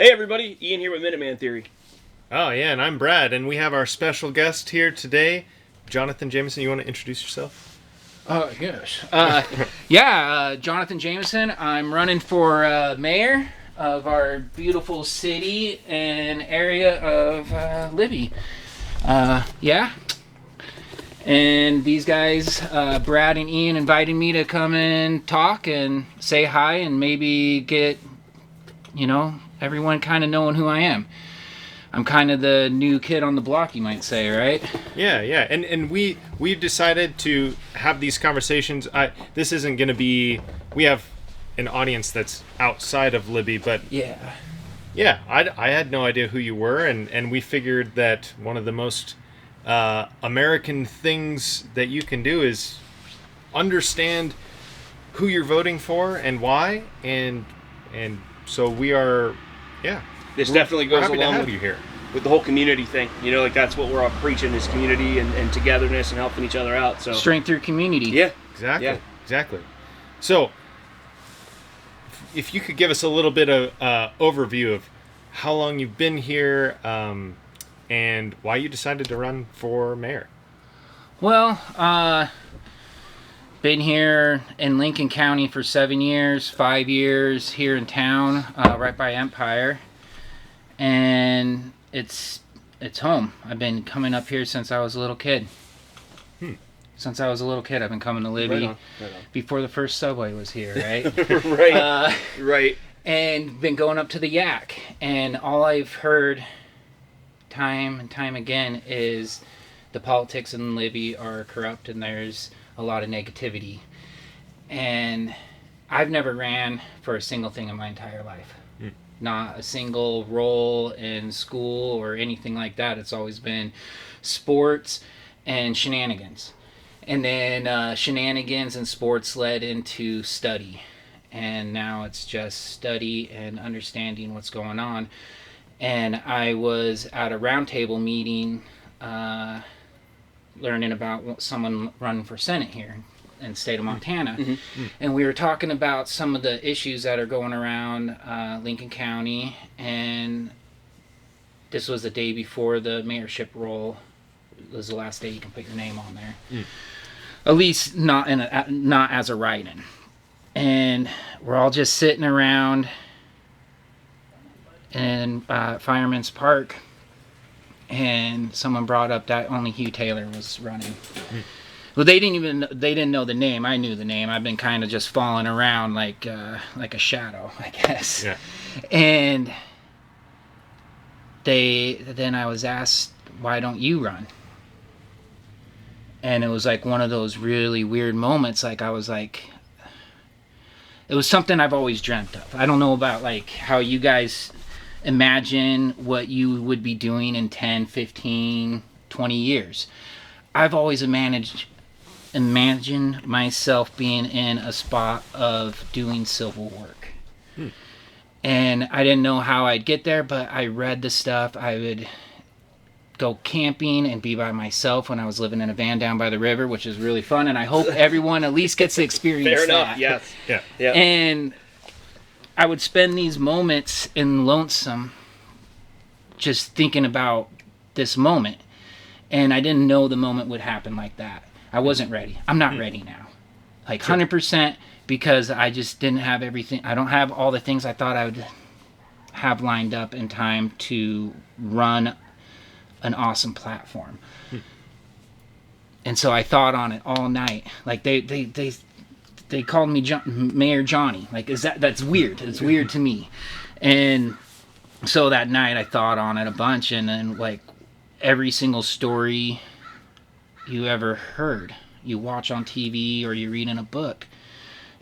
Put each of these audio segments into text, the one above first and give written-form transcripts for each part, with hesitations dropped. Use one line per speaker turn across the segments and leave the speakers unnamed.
Hey everybody, Ian here with Minuteman Theory.
Oh yeah, and I'm Brad, and we have our special guest here today, Jonathan Jameson. You want to introduce yourself?
Yes. Jonathan Jameson. I'm running for mayor of our beautiful city and area of Libby. And these guys, Brad and Ian, invited me to come and talk and say hi and maybe get, everyone kind of knowing who I am. I'm kind of the new kid on the block, you might say, right?
Yeah. And we've decided to have these conversations. This isn't going to be. We have an audience that's outside of Libby, but
Yeah.
I had no idea who you were, and we figured that one of the most American things that you can do is understand who you're voting for and why, and so we are. Yeah.
This definitely goes
happy
along
to have you here.
with the whole community thing. That's what we're all preaching is community and togetherness and helping each other out. So
Strength through community.
Yeah.
Exactly. So, if you could give us a little bit of overview of how long you've been here, and why you decided to run for mayor.
Well, been here in Lincoln County for 7 years, 5 years here in town, right by Empire, and it's home. I've been coming up here since I was a little kid. Since I was a little kid, I've been coming to Libby.
Right on.
Before the first subway was here, right?
Right. Right.
And been going up to the Yak, and all I've heard time and time again is the politics in Libby are corrupt and there's a lot of negativity. And I've never ran for a single thing in my entire life. Not a single role in school or anything like that. It's always been sports and shenanigans. And then shenanigans and sports led into study. And now it's just study and understanding what's going on. And I was at a roundtable meeting learning about someone running for Senate here in the state of Montana. And we were talking about some of the issues that are going around Lincoln County. And this was the day before the mayorship roll. It was the last day you can put your name on there. At least not as a write-in. And we're all just sitting around in Fireman's Park, and someone brought up that only Hugh Taylor was running. Well, they didn't know the name. I knew the name. I've been kind of just following around like a shadow, I guess.
Yeah.
And then I was asked, why don't you run? And it was like one of those really weird moments. Like I was like, it was something I've always dreamt of. I don't know about like how you guys imagine what you would be doing in 10, 15, 20 years. I've always imagined myself being in a spot of doing civil work. And I didn't know how I'd get there, but I read the stuff. I would go camping and be by myself when I was living in a van down by the river, which is really fun, and I hope everyone at least gets to experience
Fair
that.
enough, yes.
Yeah.
And I would spend these moments in lonesome just thinking about this moment, and I didn't know the moment would happen like that. I wasn't ready. I'm not ready now. Like 100%, because I just didn't have everything. I don't have all the things I thought I would have lined up in time to run an awesome platform. And so I thought on it all night. Like they called me Mayor Johnny. Like, that's weird. It's weird to me. And so that night I thought on it a bunch, and then like every single story you ever heard, you watch on TV or you read in a book,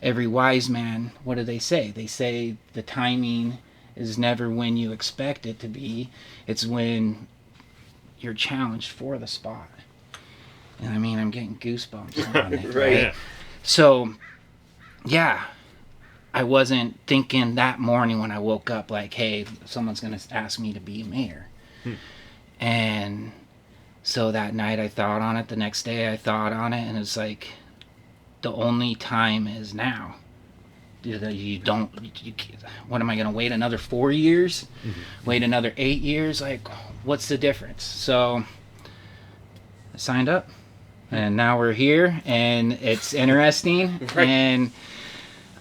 every wise man, what do they say? They say the timing is never when you expect it to be. It's when you're challenged for the spot. And I mean, I'm getting goosebumps on it, right? So, yeah, I wasn't thinking that morning when I woke up like, hey, someone's going to ask me to be mayor. And so that night I thought on it. The next day I thought on it, and it's like, the only time is now. you don't. What am I going to wait another 4 years? Wait another 8 years? Like, what's the difference? So I signed up, and now we're here, and it's interesting,
Right.
and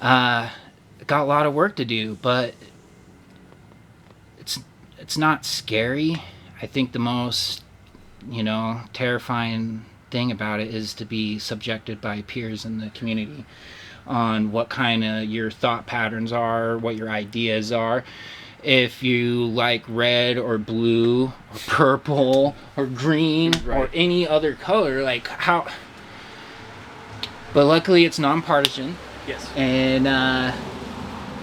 got a lot of work to do, but it's not scary. I think the most, terrifying thing about it is to be subjected by peers in the community on what kind of your thought patterns are, what your ideas are. If you like red or blue or purple or green or any other color, like how. But luckily it's nonpartisan.
Yes.
And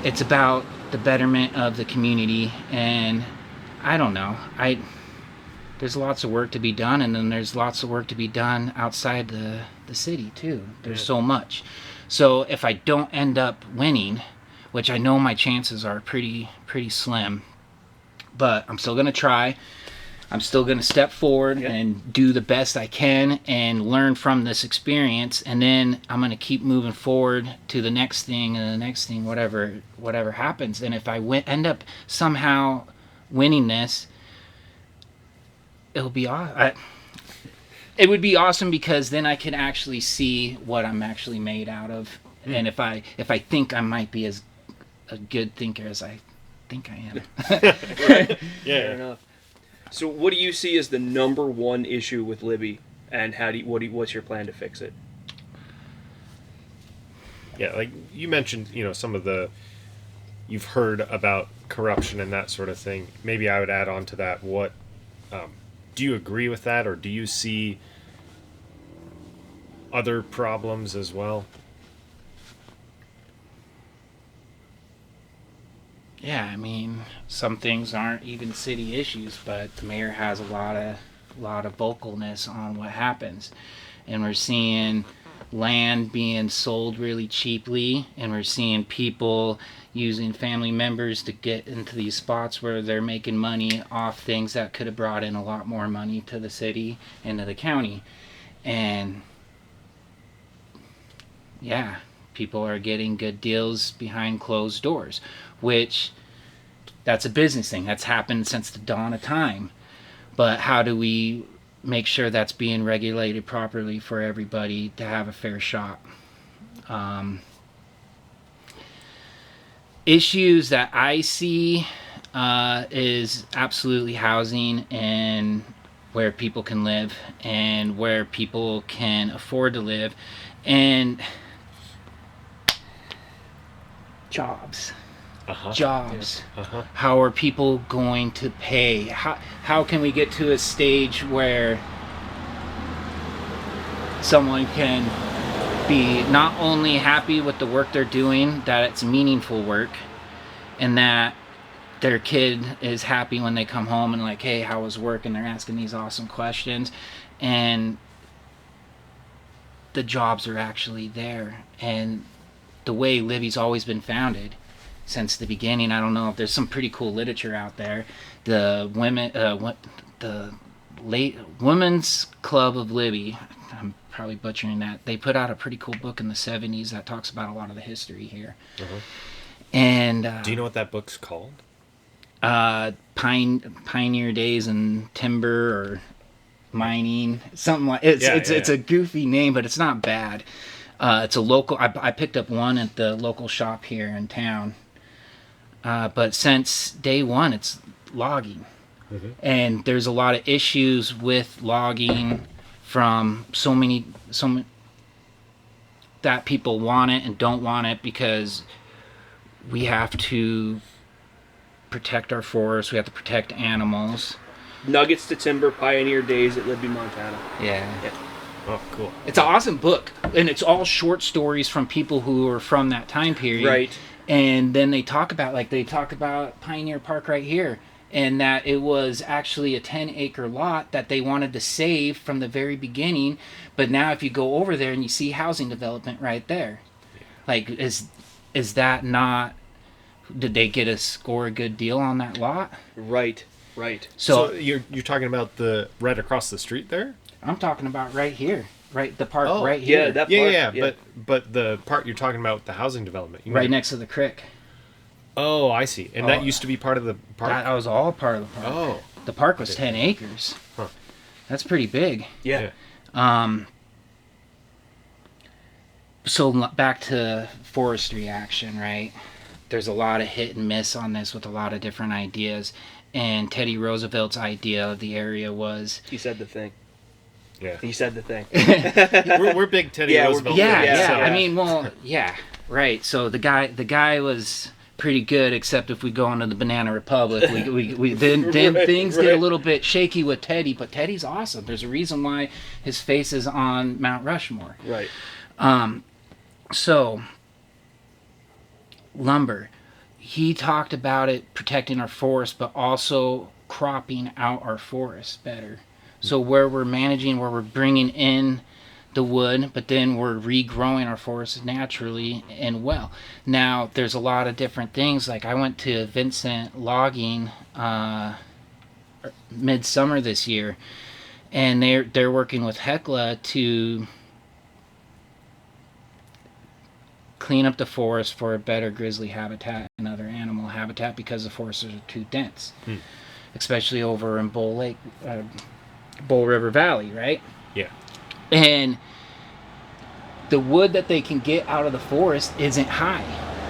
it's about the betterment of the community. And I don't know. There's lots of work to be done, and then there's lots of work to be done outside the city too. There's so much. So if I don't end up winning, which I know my chances are pretty slim, but I'm still going to try. I'm still going to step forward and do the best I can and learn from this experience, and then I'm going to keep moving forward to the next thing and the next thing, whatever happens. And if I end up somehow winning this, it'll be awesome. It would be awesome because then I can actually see what I'm actually made out of, and if I think I might be as a good thinker as I think I am.
Right. Fair enough. So, what do you see as the number one issue with Libby, and what's your plan to fix it?
Yeah, like you mentioned, some of you've heard about corruption and that sort of thing. Maybe I would add on to that. What do you agree with that, or do you see other problems as well?
Yeah, I mean, some things aren't even city issues, but the mayor has a lot of vocalness on what happens, and we're seeing land being sold really cheaply, and we're seeing people using family members to get into these spots where they're making money off things that could have brought in a lot more money to the city and to the county. And yeah, people are getting good deals behind closed doors, which that's a business thing. That's happened since the dawn of time. But how do we make sure that's being regulated properly for everybody to have a fair shot? Issues that I see is absolutely housing and where people can live and where people can afford to live, and jobs. Jobs. How are people going to pay? How can we get to a stage where someone can be not only happy with the work they're doing, that it's meaningful work, and that their kid is happy when they come home and like, hey, how was work? And they're asking these awesome questions, and the jobs are actually there. And the way Libby's always been founded since the beginning, I don't know if there's some pretty cool literature out there. The Women's Club of Libby, I'm probably butchering that, they put out a pretty cool book in the 70s that talks about a lot of the history here. And
do you know what that book's called?
Pioneer Days in Timber or Mining, something like it's a goofy name, but it's not bad. It's a local. I picked up one at the local shop here in town. But since day one, it's logging, and there's a lot of issues with logging from so many that people want it and don't want it because we have to protect our forests. We have to protect animals.
Nuggets to Timber, Pioneer Days at Libby, Montana.
Yeah.
Oh, cool.
It's an awesome book, and it's all short stories from people who are from that time period.
Right.
And then they talk about Pioneer Park right here, and that it was actually a 10-acre lot that they wanted to save from the very beginning. But now if you go over there and you see housing development right there, like, is that not, did they score a good deal on that lot?
Right.
So you're talking about the right across the street there?
I'm talking about right here. right, the park right
Yeah,
here,
that
Yeah,
part.
but the part you're talking about, the housing development,
right next to the creek.
Oh, I see. And that used to be part of the park?
That was all part of the park.
Oh.
The park was 10 acres.
Huh.
That's pretty big.
Yeah.
So back to forestry action, right? There's a lot of hit and miss on this with a lot of different ideas. And Teddy Roosevelt's idea of the area was...
He said the thing.
Yeah.
He said the thing.
we're big Teddy Roosevelt
Yeah,
fans.
yeah.
So.
I mean, well, yeah, right. So the guy was pretty good, except if we go into the Banana Republic, then things get a little bit shaky with Teddy. But Teddy's awesome. There's a reason why his face is on Mount Rushmore.
Right.
So lumber, he talked about it protecting our forest, but also cropping out our forests better. So where we're managing, where we're bringing in the wood, but then we're regrowing our forests naturally and well. Now, there's a lot of different things. Like I went to Vincent Logging midsummer this year, and they're working with Hecla to clean up the forest for a better grizzly habitat and other animal habitat because the forests are too dense, especially over in Bull River Valley, right?
Yeah.
And the wood that they can get out of the forest isn't high.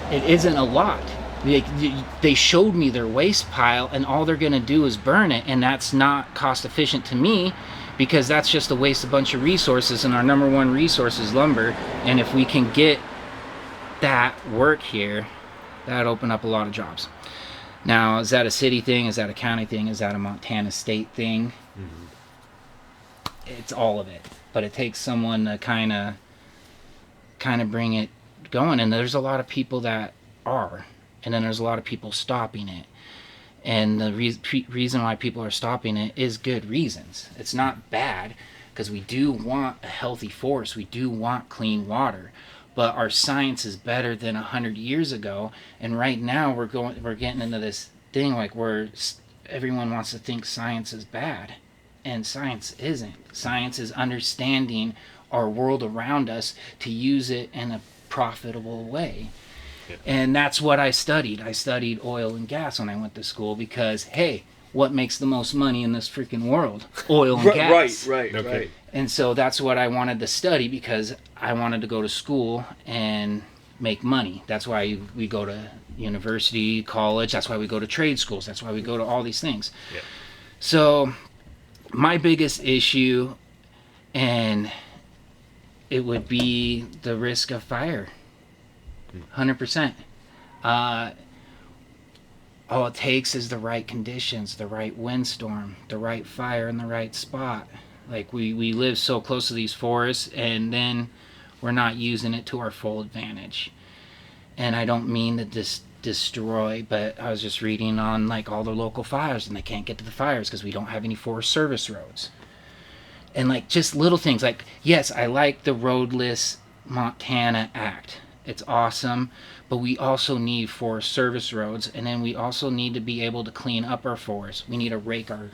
It isn't a lot. They showed me their waste pile, and all they're going to do is burn it, and that's not cost efficient to me because that's just a waste of a bunch of resources, and our number one resource is lumber. And if we can get that work here, that'd open up a lot of jobs. Now, is that a city thing? Is that a county thing? Is that a Montana state thing? It's all of it, but it takes someone to kind of bring it going. And there's a lot of people that are, and then there's a lot of people stopping it. And the reason why people are stopping it is good reasons. It's not bad, because we do want a healthy forest. We do want clean water. But our science is better than 100 years ago. And right now we're getting into this thing like where everyone wants to think science is bad. And science isn't. Science is understanding our world around us to use it in a profitable way. Yeah. And that's what I studied. I studied oil and gas when I went to school because, hey, what makes the most money in this freaking world? Oil and gas.
Right.
And so that's what I wanted to study because I wanted to go to school and make money. That's why we go to university, college. That's why we go to trade schools. That's why we go to all these things. Yeah. So my biggest issue, and it would be the risk of fire. 100%. All it takes is the right conditions, the right windstorm, the right fire in the right spot. Like we live so close to these forests, and then we're not using it to our full advantage. And I don't mean to destroy, but I was just reading on like all the local fires, and they can't get to the fires because we don't have any Forest Service roads. And like just little things like, yes, I like the Roadless Montana Act. It's awesome, but we also need Forest Service roads, and then we also need to be able to clean up our forests. We need to rake our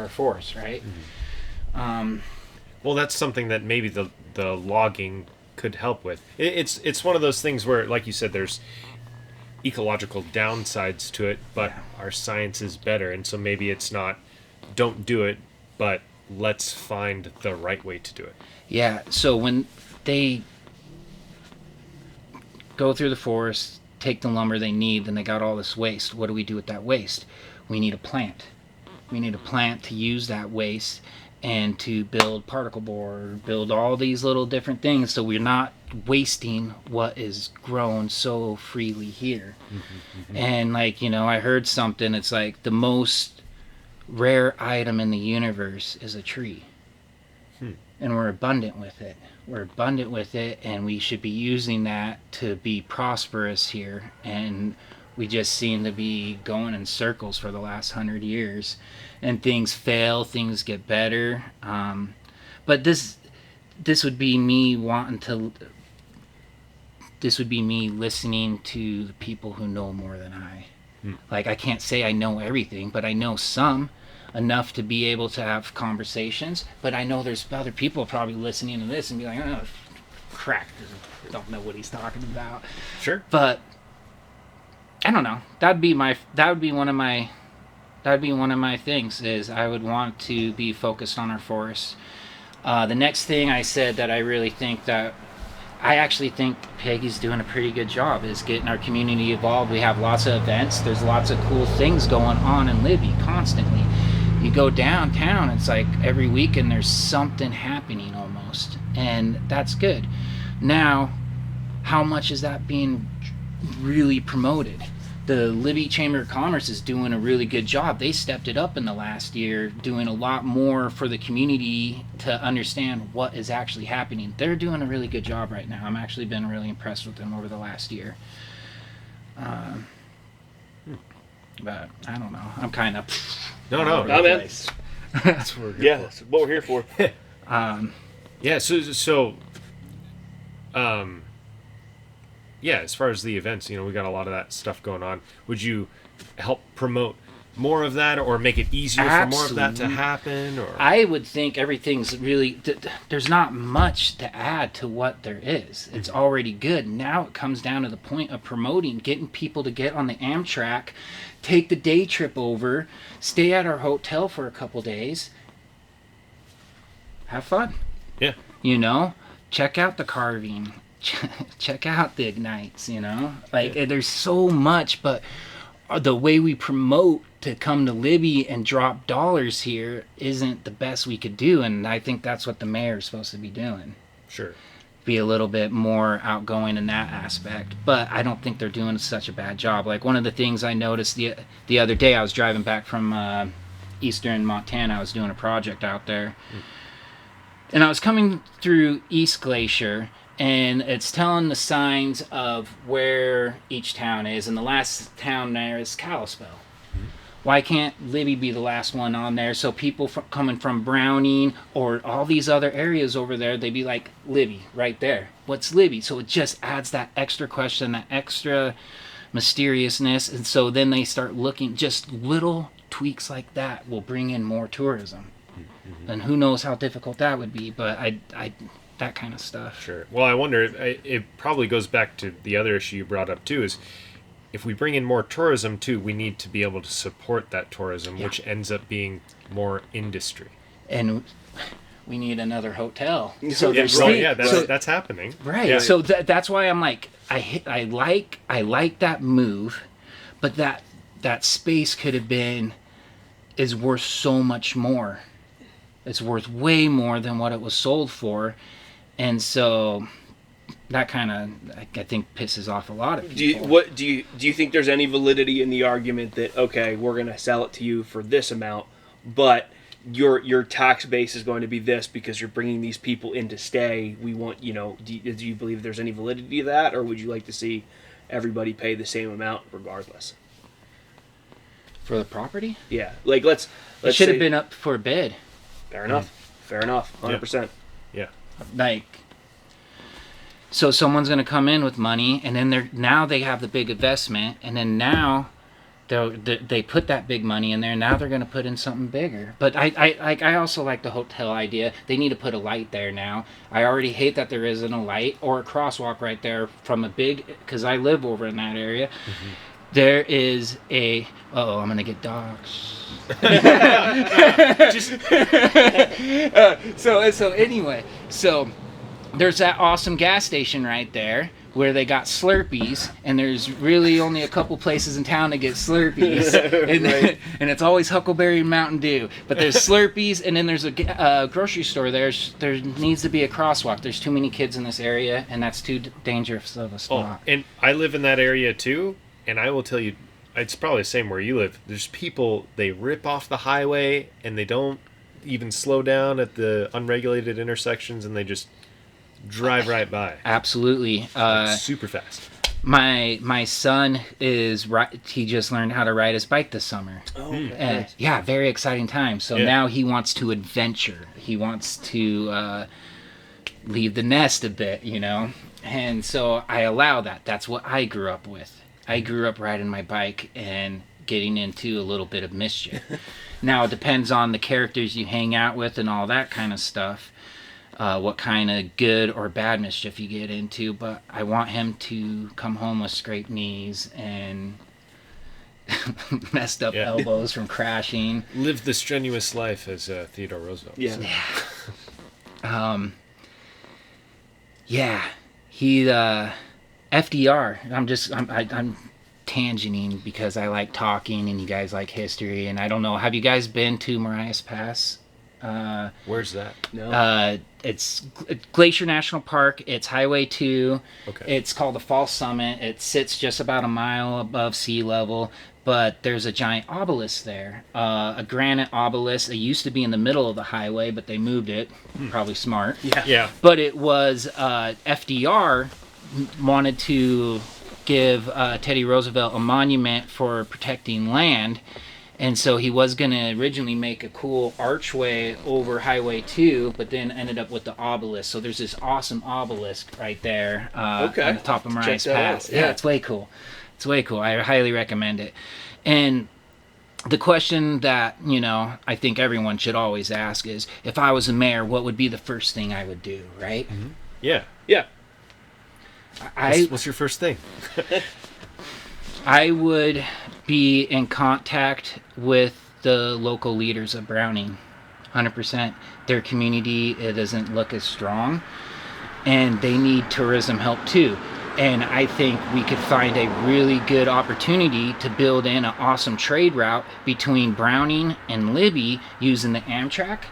forests, right?
Well, that's something that maybe the logging could help with. It's one of those things where, like you said, there's ecological downsides to it, but our science is better, and so maybe it's not don't do it, but let's find the right way to do it. Yeah,
so when they go through the forest, take the lumber they need, then they got all this waste. What do we do with that waste? We need a plant. We need a plant to use that waste and to build particle board, build all these little different things so we're not wasting what is grown so freely here. And like, I heard something, it's like the most rare item in the universe is a tree. And we're abundant with it. And we should be using that to be prosperous here. And we just seem to be going in circles for the last 100 years. And things fail, things get better. But this would be me listening to the people who know more than I. Like, I can't say I know everything, but I know some. enough to be able to have conversations. But I know there's other people probably listening to this and be like, oh, crack, don't know what he's talking about.
Sure.
But I don't know. That would be one of my things is I would want to be focused on our forests. The next thing I said that I really think that I actually think Peggy's doing a pretty good job is getting our community involved. We have lots of events. There's lots of cool things going on in Libby constantly. You go downtown, it's like every weekend there's something happening almost. And that's good. Now, how much is that being really promoted? The Libby Chamber of Commerce is doing a really good job. They stepped it up in the last year, doing a lot more for the community to understand what is actually happening. They're doing a really good job right now. I'm actually been really impressed with them over the last year. But I don't know. I'm kind of
No,
man. That's
that's what we're here
that's what we're here for.
Yeah, yeah, as far as the events, we got a lot of that stuff going on. Would you help promote more of that or make it easier for more of that to happen? Or
I would think everything's really... There's not much to add to what there is. It's already good. Now it comes down to the point of promoting, getting people to get on the Amtrak, take the day trip over, stay at our hotel for a couple days, have fun.
Yeah.
Check out the carving. Check out the ignites, there's so much, but the way we promote to come to Libby and drop dollars here isn't the best we could do, and I think that's what the mayor is supposed to be doing.
Sure.
Be a little bit more outgoing in that aspect, but I don't think they're doing such a bad job. Like one of the things I noticed the other day, I was driving back from eastern Montana. I was doing a project out there, and I was coming through East Glacier, and it's telling the signs of where each town is, and the last town there is Kalispell. Why can't Libby be the last one on there so people coming from Browning or all these other areas over there, they'd be like, Libby, right there. What's Libby? So it just adds that extra question, that extra mysteriousness, and so then they start looking, just little tweaks like that will bring in more tourism. And who knows how difficult that would be, but I that kind of stuff.
Sure. Well, I wonder, it probably goes back to the other issue you brought up too, is if we bring in more tourism too, we need to be able to support that tourism, which ends up being more industry. And
we need another hotel.
So that's happening.
Right.
Yeah.
So that's why I'm like, I like that move, but that space could have is worth so much more. It's worth way more than what it was sold for. And so that kind of, I think, pisses off a lot of people.
Do you think there's any validity in the argument that, okay, we're going to sell it to you for this amount, but your tax base is going to be this because you're bringing these people in to stay? We want, do you believe there's any validity to that, or would you like to see everybody pay the same amount regardless?
For the property?
Yeah. Like, let's
it should have been up for a bid.
Fair enough. Fair enough. 100%.
Yeah.
Like, so someone's going to come in with money, and then now they have the big investment, and then now they put that big money in there, and now they're going to put in something bigger. But I also like the hotel idea. They need to put a light there now. I already hate that there isn't a light or a crosswalk right there from because I live over in that area. Mm-hmm. There is I'm going to get dogs. So there's that awesome gas station right there where they got Slurpees, and there's really only a couple places in town to get Slurpees, and it's always Huckleberry and Mountain Dew. But there's Slurpees, and then there's a grocery store. There needs to be a crosswalk. There's too many kids in this area, and that's too dangerous of a spot.
Oh, and I live in that area too, and I will tell you, it's probably the same where you live. There's people, they rip off the highway, and they don't even slow down at the unregulated intersections, and they just drive right by.
Absolutely.
Super fast.
My son he just learned how to ride his bike this summer.
Oh,
nice. Yeah, very exciting time. So now he wants to adventure. He wants to leave the nest a bit, And so I allow that. That's what I grew up with. I grew up riding my bike and getting into a little bit of mischief. Now, it depends on the characters you hang out with and all that kind of stuff, what kind of good or bad mischief you get into, but I want him to come home with scraped knees and messed up elbows from crashing.
Live the strenuous life, as Theodore Roosevelt said.
He FDR. I'm tangenting because I like talking and you guys like history, and I don't know. Have you guys been to Marias Pass?
Where's that?
No.
It's Glacier National Park. It's Highway 2.
Okay.
It's called the Falls Summit. It sits just about a mile above sea level, but there's a giant obelisk there. A granite obelisk. It used to be in the middle of the highway, but they moved it. Probably smart.
Yeah.
But it was FDR wanted to give Teddy Roosevelt a monument for protecting land. And so he was going to originally make a cool archway over Highway 2, but then ended up with the obelisk. So there's this awesome obelisk right there on the top of Marias Pass. Yeah, it's way cool. It's way cool. I highly recommend it. And the question that, I think everyone should always ask is, if I was a mayor, what would be the first thing I would do, right?
Mm-hmm. Yeah. What's your first thing?
I would be in contact with the local leaders of Browning, 100%. Their community, it doesn't look as strong, and they need tourism help too. And I think we could find a really good opportunity to build in an awesome trade route between Browning and Libby using the Amtrak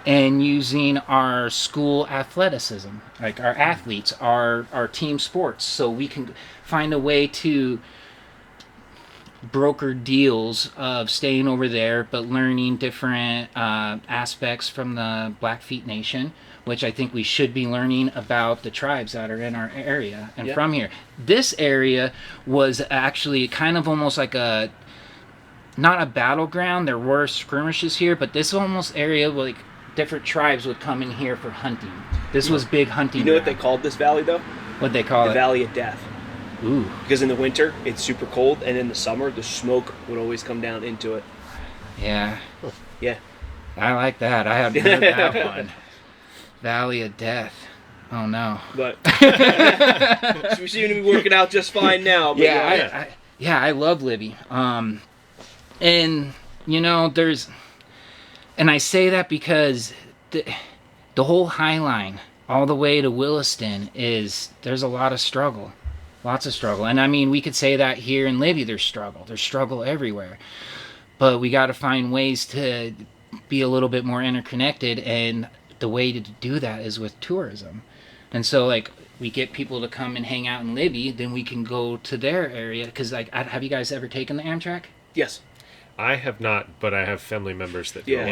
and using our school athleticism, like our athletes, our team sports, so we can find a way to broker deals of staying over there but learning different aspects from the Blackfeet Nation, which I think we should be learning about the tribes that are in our area and from here. This area was actually kind of almost like not a battleground. There were skirmishes here, but this almost area like different tribes would come in here for hunting. This was big hunting.
You know what they called this valley though?
What'd they call it?
The Valley of Death.
Ooh.
Because in the winter, it's super cold, and in the summer, the smoke would always come down into it.
Yeah.
Yeah.
I like that. I hadn't heard that one. Valley of Death. Oh, no.
But we seem to be working out just fine now. But
I love Libby. And, there's... And I say that because the whole High Line, all the way to Williston, there's a lot of struggle. Lots of struggle. And I mean, we could say that here in Libby, there's struggle. There's struggle everywhere. But we got to find ways to be a little bit more interconnected. And the way to do that is with tourism. And so, we get people to come and hang out in Libby, then we can go to their area. Because, have you guys ever taken the Amtrak?
Yes.
I have not, but I have family members that do.
Yeah.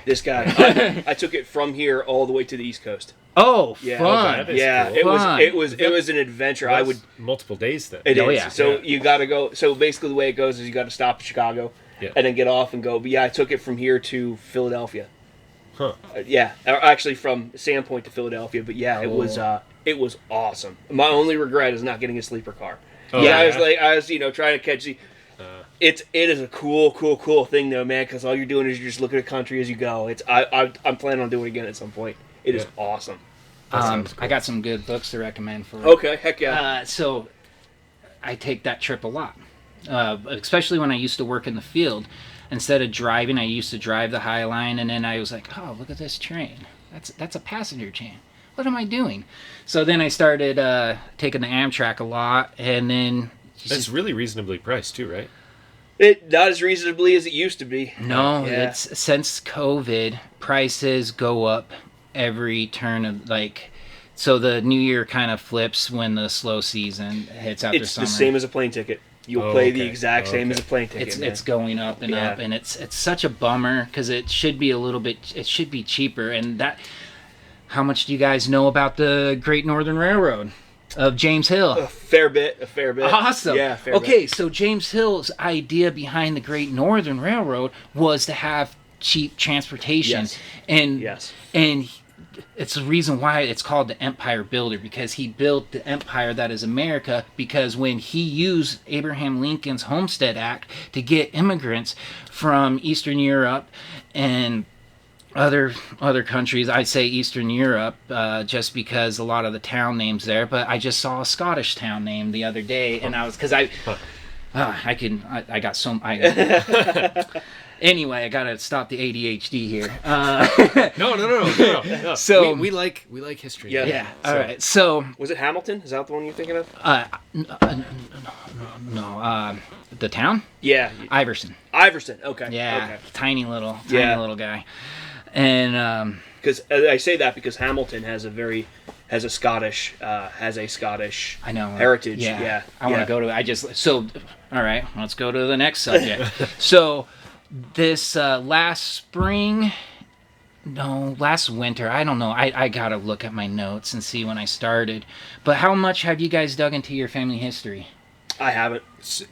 This guy.
I took it from here all the way to the East Coast.
Oh,
yeah.
fun!
Cool.
It was an adventure. I would
multiple days then.
It is. So you got to go. So basically, the way it goes is you got to stop in Chicago, and then get off and go. But I took it from here to Philadelphia.
Huh?
Actually from Sandpoint to Philadelphia. But it was awesome. My only regret is not getting a sleeper car. I was trying to catch the. It is a cool thing though, man. Because all you're doing is you're just looking at country as you go. I'm planning on doing it again at some point. It is awesome.
Cool. I got some good books to recommend for you.
Okay, heck yeah.
So I take that trip a lot, especially when I used to work in the field. Instead of driving, I used to drive the High Line, and then I was like, oh, look at this train. That's a passenger train. What am I doing? So then I started taking the Amtrak a lot, and then...
That's really reasonably priced too, right?
It not as reasonably as it used to be.
No, it's since COVID, prices go up every turn of so the new year kind of flips when the slow season hits after summer.
It's the same as a plane ticket. You'll pay the exact same as a plane ticket.
It's going up and up, and it's such a bummer because it should be it should be cheaper. And how much do you guys know about the Great Northern Railroad of James Hill?
A fair bit.
Awesome.
Yeah, fair
bit. So James Hill's idea behind the Great Northern Railroad was to have cheap transportation.
Yes.
And it's the reason why it's called the Empire Builder, because he built the empire that is America, because when he used Abraham Lincoln's Homestead Act to get immigrants from Eastern Europe and other countries, I'd say Eastern Europe, just because a lot of the town names there, but I just saw a Scottish town name the other day, and I was, because I got some, anyway, I gotta stop the ADHD here.
No.
So
we like history.
Yeah.
All right. So
Was it Hamilton? Is that the one you're thinking of?
no, the town?
Yeah.
Iverson.
Iverson. Okay.
Yeah.
Okay.
Tiny little guy. And
Because I say that because Hamilton has a Scottish
I know
heritage.
Yeah.
Yeah.
I want to go to. All right. Let's go to the next subject. So this last winter, I don't know. I gotta look at my notes and see when I started. But how much have you guys dug into your family history?
I haven't.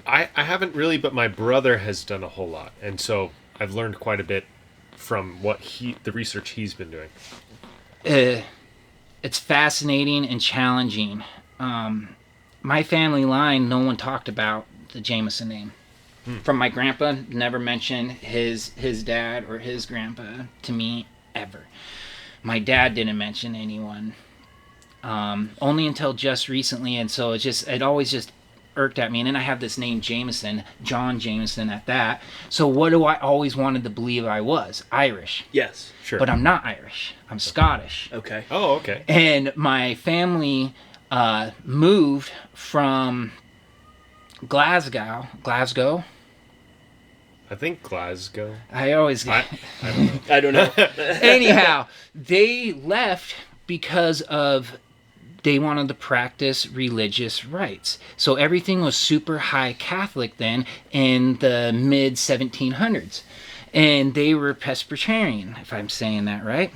I haven't really, but my brother has done a whole lot, and so I've learned quite a bit from the research he's been doing.
It's fascinating and challenging. My family line, no one talked about the Jameson name. From my grandpa, never mentioned his dad or his grandpa to me ever. My dad didn't mention anyone, only until just recently, and so it always just irked at me. And then I have this name Jameson, John Jameson at that. So what do I always wanted to believe I was? Irish.
Yes.
Sure.
But I'm not Irish. I'm Scottish.
Okay.
Oh, okay.
And my family moved from Glasgow.
I think Glasgow.
I always...
I don't know.
I don't know.
Anyhow, they left because they wanted to practice religious rites. So everything was super high Catholic then in the mid 1700s. And they were Presbyterian, if I'm saying that right.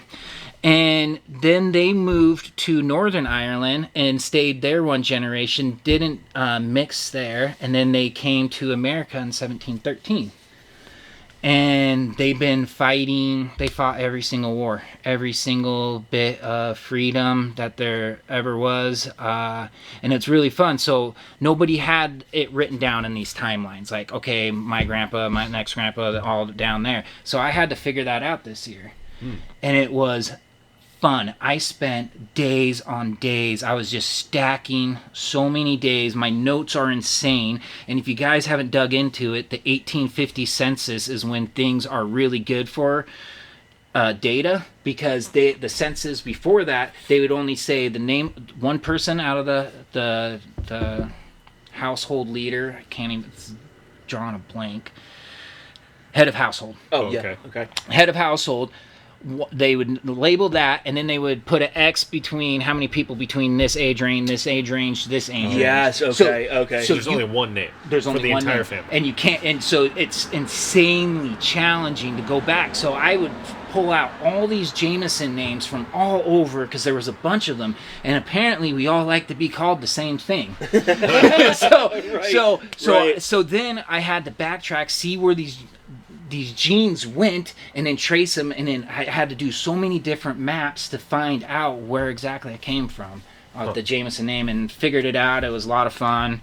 And then they moved to Northern Ireland and stayed there one generation, didn't mix there, and then they came to America in 1713. And they've been fighting. They fought every single war, every single bit of freedom that there ever was, and it's really fun. So nobody had it written down in these timelines, like, okay, my grandpa, my next grandpa, all down there. So I had to figure that out this year, and it was fun. I spent days on days. I was just stacking so many days. My notes are insane. And if you guys haven't dug into it, the 1850 census is when things are really good for data, because the census before that, they would only say the name, one person out of the household leader. I can't even, it's drawing a blank. Head of household.
Oh,
okay.
Yeah. Okay.
Head of household. They would label that, and then they would put an X between how many people between this age range, this age range.
Yes. Okay. Okay.
So there's only one name.
There's
for
only
the
one
entire
name.
family.
And you can't. And so it's insanely challenging to go back. So I would pull out all these Jameson names from all over, because there was a bunch of them, and apparently we all like to be called the same thing. So then I had to backtrack, see where these genes went, and then trace them, and then I had to do so many different maps to find out where exactly I came from, the Jameson name, and figured it out. It was a lot of fun.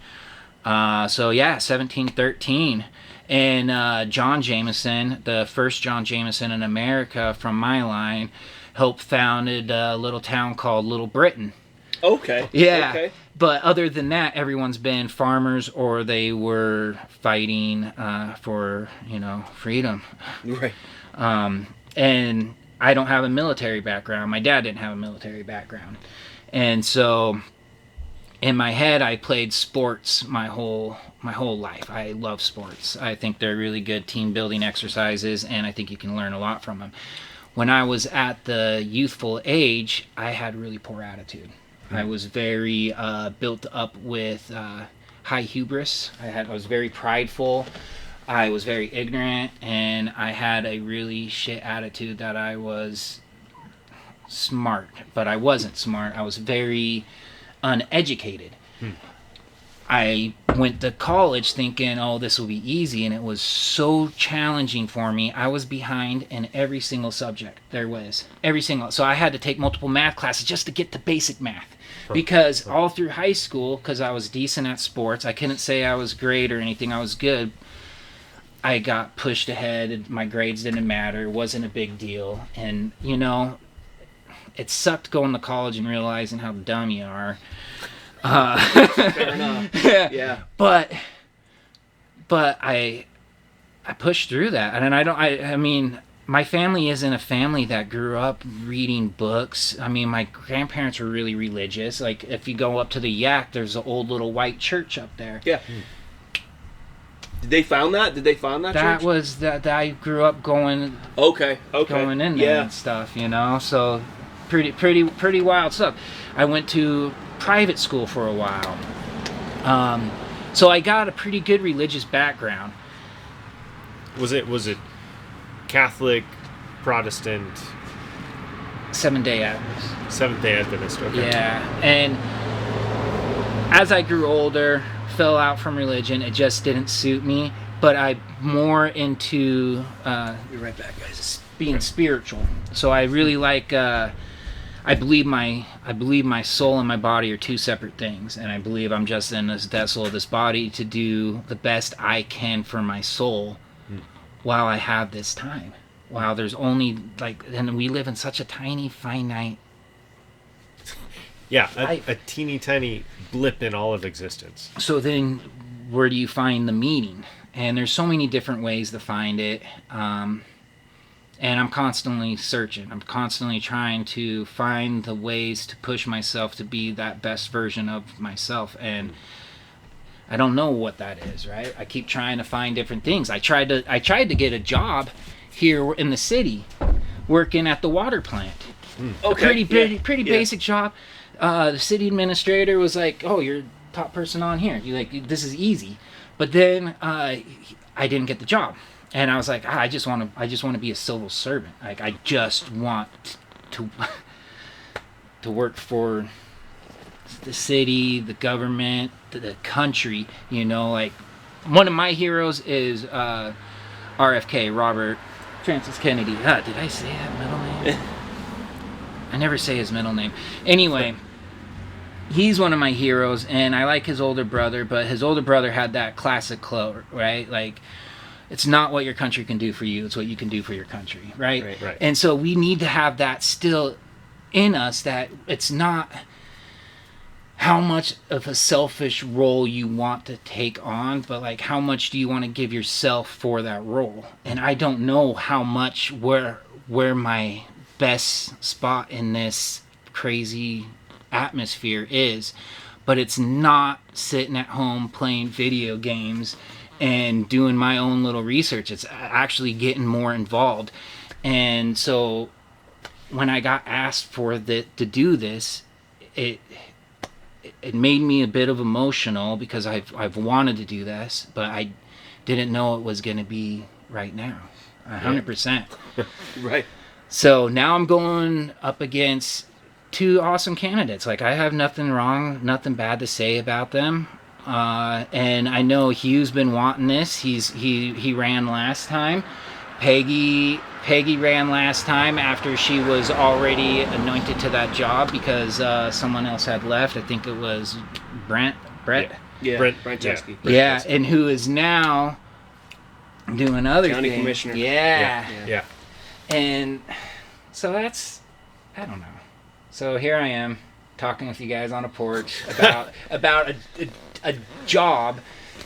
1713. And John Jameson, the first John Jameson in America from my line, helped founded a little town called Little Britain.
Okay.
Yeah.
Okay.
But other than that, everyone's been farmers, or they were fighting for, freedom.
Right.
And I don't have a military background. My dad didn't have a military background. And so in my head, I played sports my whole life. I love sports. I think they're really good team building exercises, and I think you can learn a lot from them. When I was at the youthful age, I had really poor attitude. I was very built up with high hubris. I was very prideful. I was very ignorant, and I had a really shit attitude that I was smart, but I wasn't smart. I was very uneducated. I went to college thinking, oh, this will be easy, and it was so challenging for me. I was behind in every single subject there was. Every single. So I had to take multiple math classes just to get the basic math. Because all through high school, because I was decent at sports, I couldn't say I was great or anything, I was good. I got pushed ahead, and my grades didn't matter, it wasn't a big deal. And, you know, it sucked going to college and realizing how dumb you are.
Fair enough. Yeah.
But I pushed through that, and I mean, my family isn't a family that grew up reading books. I mean, my grandparents were really religious. Like, if you go up to the Yak, there's an old little white church up there.
Yeah. Did they found that? Did they found that
That
church?
was that I grew up going.
Okay.
Going in there and stuff, you know. So, pretty wild stuff. I went to private school for a while, so I got a pretty good religious background.
Was it Catholic, Protestant?
Seventh-day Adventist.
Seventh-day Adventist. Okay.
Yeah, and as I grew older, fell out from religion. It just didn't suit me. But I'm more into
Be right back, guys.
being spiritual. So I really like. I believe my soul and my body are two separate things, and I believe I'm just in this vessel of this body to do the best I can for my soul while I have this time. While there's only and we live in such a tiny, finite.
Yeah, a teeny tiny blip in all of existence.
So then, where do you find the meaning? And there's so many different ways to find it. And I'm constantly searching. I'm constantly trying to find the ways to push myself to be that best version of myself. And I don't know what that is, right? I keep trying to find different things. I tried to get a job here in the city, working at the water plant.
Okay.
Pretty basic job. The city administrator was like, "Oh, you're top person on here. You this is easy." But then I didn't get the job. And I was like, I just want to be a civil servant. Like, I just want to work for the city, the government, the country. You know, like, one of my heroes is RFK, Robert Francis Kennedy. Did I say that middle name? I never say his middle name. Anyway, he's one of my heroes, and I like his older brother. But his older brother had that classic quote, right? Like, it's not what your country can do for you, it's what you can do for your country, right?
Right.
And so we need to have that still in us, that it's not how much of a selfish role you want to take on, but like, how much do you want to give yourself for that role? And I don't know how much where my best spot in this crazy atmosphere is, but it's not sitting at home playing video games and doing my own little research. It's actually getting more involved. And so when I got asked to do this, it made me a bit of emotional, because I've wanted to do this, but I didn't know it was going to be right now. 100%.
Right.
So now I'm going up against two awesome candidates. Like, I have nothing bad to say about them. And I know Hugh's been wanting this. He ran last time. Peggy ran last time after she was already anointed to that job, because someone else had left. I think it was Brett.
Yeah. Brent Chesky.
Yeah, and who is now doing other
County
things.
Commissioner.
Yeah. And so that's, I don't know. So here I am talking with you guys on a porch about a job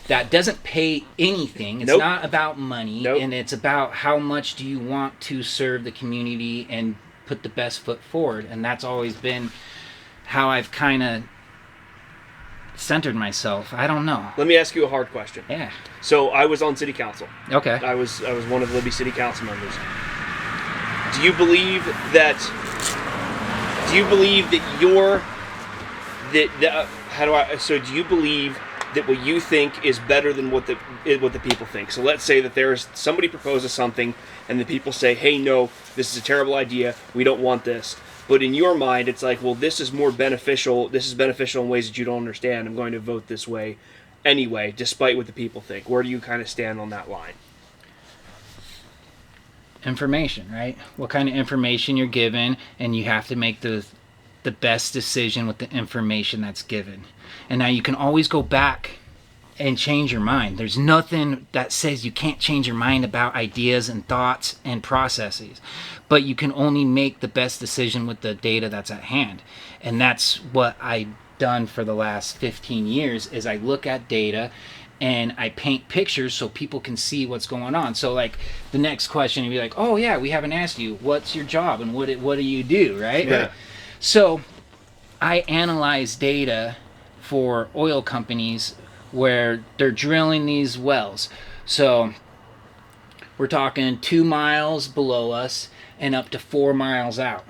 that doesn't pay anything. It's not about money, and it's about how much do you want to serve the community and put the best foot forward. And that's always been how I've kind of centered myself. I don't know.
Let me ask you a hard question.
Yeah.
So I was on city council.
Okay.
I was one of Libby city council members. Do you believe that do you believe that what you think is better than what the people think? So let's say that there's somebody proposes something and the people say, "Hey, no, this is a terrible idea. We don't want this." But in your mind, it's like, well, this is more beneficial. This is beneficial in ways that you don't understand. I'm going to vote this way anyway, despite what the people think. Where do you kind of stand on that line?
Information, right? What kind of information you're given, and you have to make the best decision with the information that's given. And now you can always go back and change your mind. There's nothing that says you can't change your mind about ideas and thoughts and processes, but you can only make the best decision with the data that's at hand. And that's what I've done for the last 15 years is I look at data and I paint pictures so people can see what's going on. So like the next question you'd be like, oh yeah, we haven't asked you what's your job and what do you do, right?
Yeah.
So I analyze data for oil companies where they're drilling these wells. So we're talking 2 miles below us and up to 4 miles out.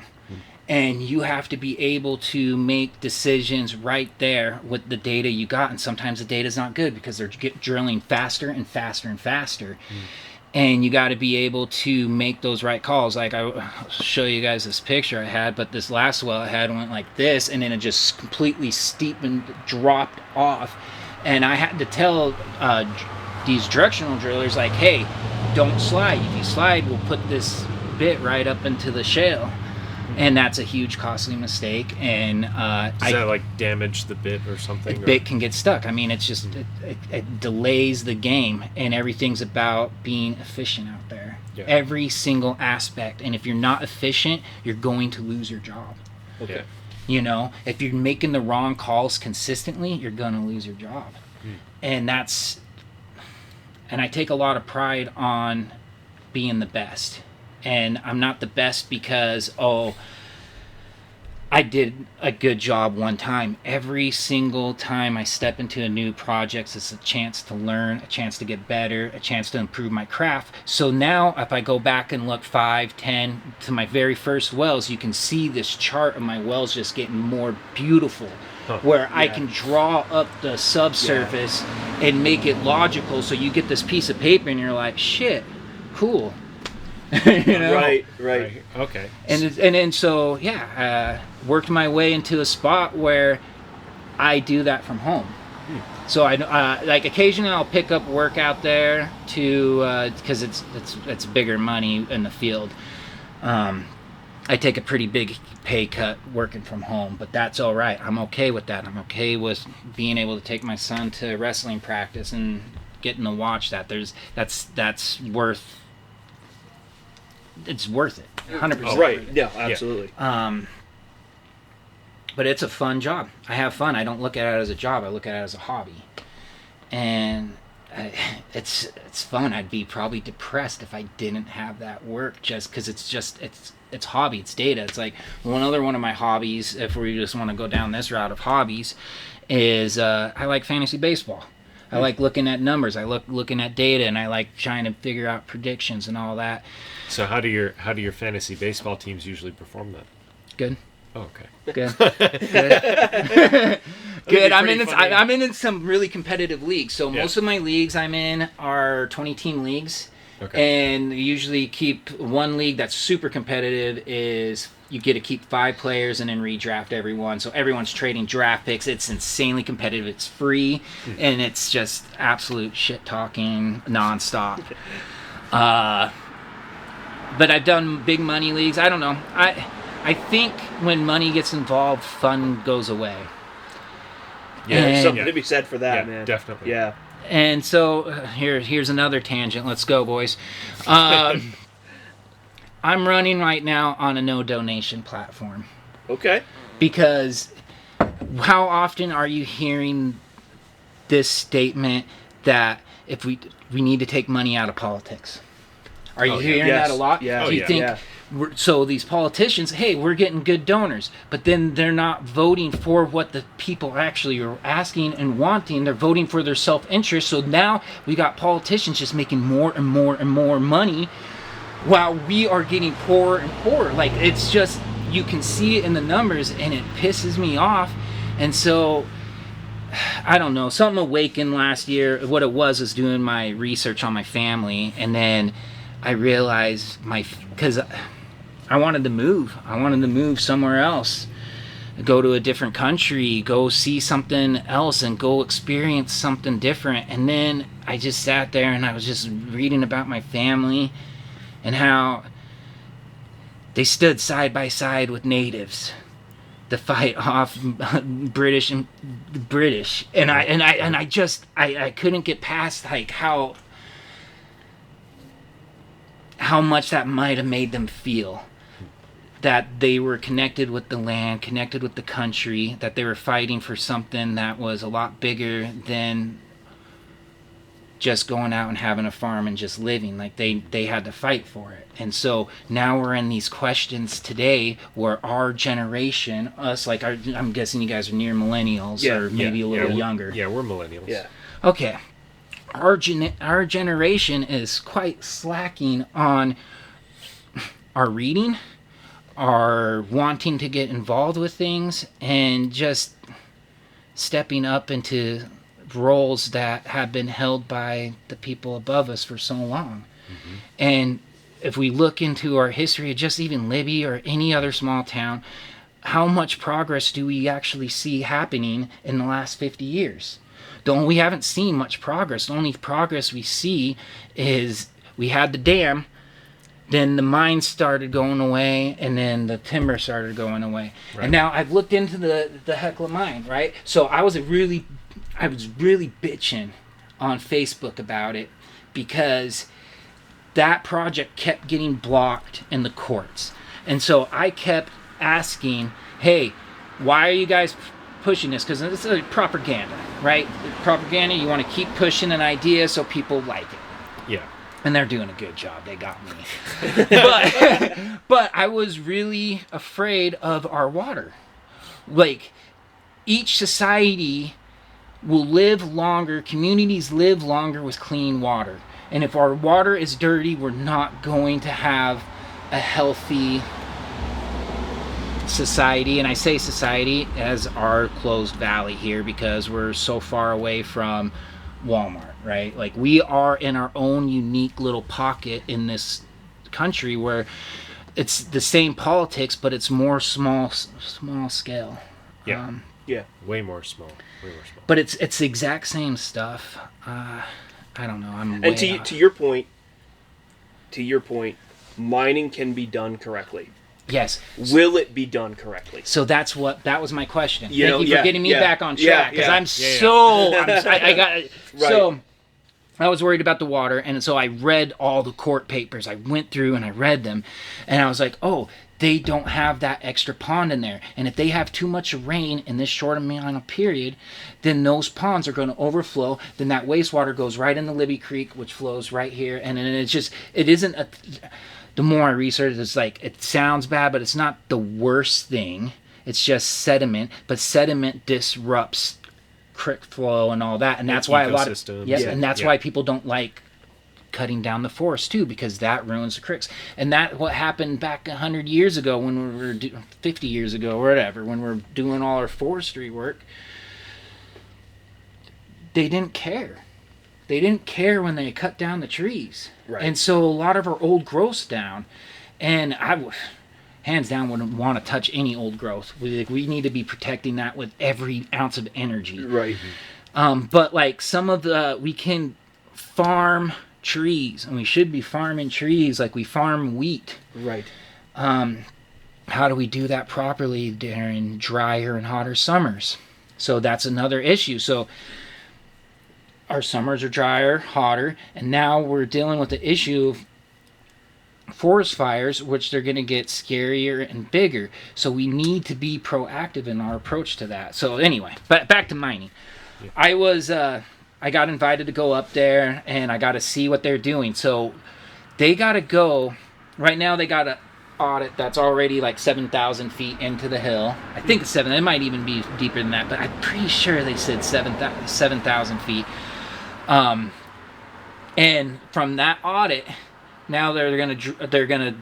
And you have to be able to make decisions right there with the data you got. And sometimes the data's not good because they're drilling faster and faster and faster. And you got to be able to make those right calls. Like I'll show you guys this picture I had, but this last well I had went like this, and then it just completely steepened, dropped off. And I had to tell these directional drillers, like, hey, don't slide. If you slide, we'll put this bit right up into the shale. And that's a huge costly mistake. And
does that like damage the bit or something?
The bit can get stuck. I mean, it's just it delays the game, and everything's about being efficient out there. Yeah. Every single aspect. And if you're not efficient, you're going to lose your job.
Okay.
Yeah.
You know, if you're making the wrong calls consistently, you're going to lose your job. And I take a lot of pride on being the best. And I'm not the best because, I did a good job one time. Every single time I step into a new project, it's a chance to learn, a chance to get better, a chance to improve my craft. So now if I go back and look 5, 10 to my very first wells, you can see this chart of my wells just getting more beautiful. Where I can draw up the subsurface and make it logical. So you get this piece of paper and you're like, shit, cool. You know?
Right.
Okay.
And so worked my way into a spot where I do that from home. So I like occasionally I'll pick up work out there to because it's bigger money in the field. I take a pretty big pay cut working from home, but that's all right. I'm okay with that. I'm okay with being able to take my son to wrestling practice and getting to watch that. That's worth. It's worth it, 100%.
Right? Yeah, absolutely.
But it's a fun job. I have fun. I don't look at it as a job. I look at it as a hobby, and it's fun. I'd be probably depressed if I didn't have that work, just because it's hobby. It's data. It's like one of my hobbies, if we just want to go down this route of hobbies, is I like fantasy baseball. I like looking at numbers. I looking at data, and I like trying to figure out predictions and all that.
So how do your fantasy baseball teams usually perform then?
Good.
Oh, okay.
Good. Good. I'm in some really competitive leagues. So most of my leagues I'm in are 20-team leagues. Okay. And usually keep one league that's super competitive is you get to keep 5 players and then redraft everyone. So everyone's trading draft picks. It's insanely competitive. It's free, and it's just absolute shit talking nonstop. But I've done big money leagues. I don't know. I think when money gets involved, fun goes away.
Yeah, there's something to be said for that, man.
Definitely.
Yeah.
And so here's another tangent. Let's go, boys. I'm running right now on a no donation platform.
Okay.
Because how often are you hearing this statement that if we need to take money out of politics? Are you hearing that a lot?
Yeah.
Do you think so these politicians, hey, we're getting good donors, but then they're not voting for what the people actually are asking and wanting. They're voting for their self-interest. So now we got politicians just making more and more and more money while we are getting poorer and poorer. Like, it's just, you can see it in the numbers, and it pisses me off. And so I don't know, something awakened last year. What it was doing my research on my family, and then I realized because I wanted to move. I wanted to move somewhere else. Go to a different country, go see something else, and go experience something different. And then I just sat there and I was just reading about my family and how they stood side by side with natives to fight off British. And I couldn't get past like how much that might have made them feel. That they were connected with the land, connected with the country, that they were fighting for something that was a lot bigger than just going out and having a farm and just living. Like they had to fight for it. And so now we're in these questions today where our generation, us, like I'm guessing you guys are near millennials or maybe a little younger.
Yeah, we're millennials.
Yeah.
Okay. Our generation is quite slacking on our reading, are wanting to get involved with things, and just stepping up into roles that have been held by the people above us for so long. Mm-hmm. And if we look into our history, just even Libby or any other small town, how much progress do we actually see happening in the last 50 years? We haven't seen much progress. The only progress we see is we had the dam, then the mines started going away, and then the timber started going away. Right. And now I've looked into the Hecla mine, right? So I was really bitching on Facebook about it because that project kept getting blocked in the courts. And so I kept asking, hey, why are you guys pushing this? Because it's a propaganda, right? Propaganda, you want to keep pushing an idea so people like it.
Yeah.
And they're doing a good job. They got me. But I was really afraid of our water. Like, each society will live longer, communities live longer with clean water. And if our water is dirty, we're not going to have a healthy society. And I say society as our closed valley here because we're so far away from Walmart, right? Like, we are in our own unique little pocket in this country where it's the same politics, but it's more small scale.
Yeah. Way more small.
But it's the exact same stuff. I don't know.
And to your point, mining can be done correctly.
Yes.
Will it be done correctly?
So that was my question.
Thank
you for getting me back on track because So I was worried about the water, and so I read all the court papers. I went through and I read them, and I was like, oh, they don't have that extra pond in there. And if they have too much rain in this short amount of period, then those ponds are going to overflow. Then that wastewater goes right into Libby Creek, which flows right here. And then the more I research, it's like, it sounds bad, but it's not the worst thing. It's just sediment, but sediment disrupts creek flow and all that. And that's why why people don't like cutting down the forest too, because that ruins the creeks. And that what happened back 100 years ago when we were 50 years ago or whatever, when we're doing all our forestry work. They didn't care. They didn't care when they cut down the trees.
Right.
And so a lot of our old growth's down. And I hands down wouldn't want to touch any old growth. We need to be protecting that with every ounce of energy.
Right.
But like we can farm trees, and we should be farming trees like we farm wheat.
Right.
How do we do that properly during drier and hotter summers? So that's another issue. So our summers are drier, hotter, and now we're dealing with the issue of forest fires, which they're going to get scarier and bigger. So we need to be proactive in our approach to that. So anyway, but back to mining. Yeah. I got invited to go up there, and I got to see what they're doing. So they got to go. Right now they got an audit that's already like 7,000 feet into the hill. I think it's 7. It might even be deeper than that, but I'm pretty sure they said 7,000 feet. And from that audit, now they're gonna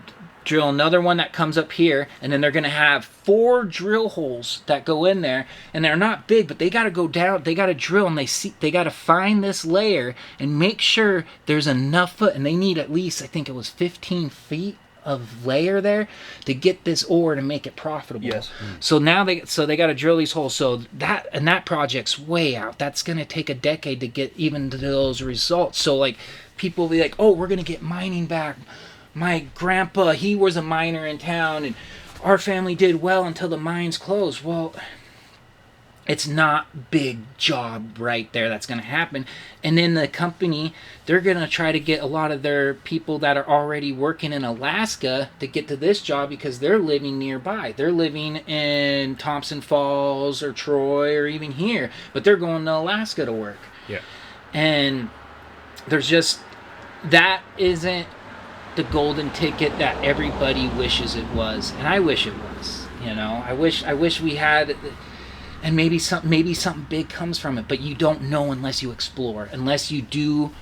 drill another one that comes up here, and then they're gonna have 4 drill holes that go in there, and they're not big, but they gotta go down. They gotta drill, and they gotta find this layer and make sure there's enough foot, and they need at least, I think it was 15 feet of layer there to get this ore to make it profitable.
Yes.
So now they got to drill these holes. So that project's way out. That's going to take a decade to get even to those results. So like people will be like, oh, we're going to get mining back. My grandpa, he was a miner in town, and our family did well until the mines closed. Well, it's not big job right there that's going to happen. And then the company, they're going to try to get a lot of their people that are already working in Alaska to get to this job because they're living nearby. They're living in Thompson Falls or Troy or even here, but they're going to Alaska to work.
Yeah.
And there's just, that isn't the golden ticket that everybody wishes it was. And I wish it was, you know. I wish we had... And maybe something big comes from it, but you don't know unless you explore, unless you do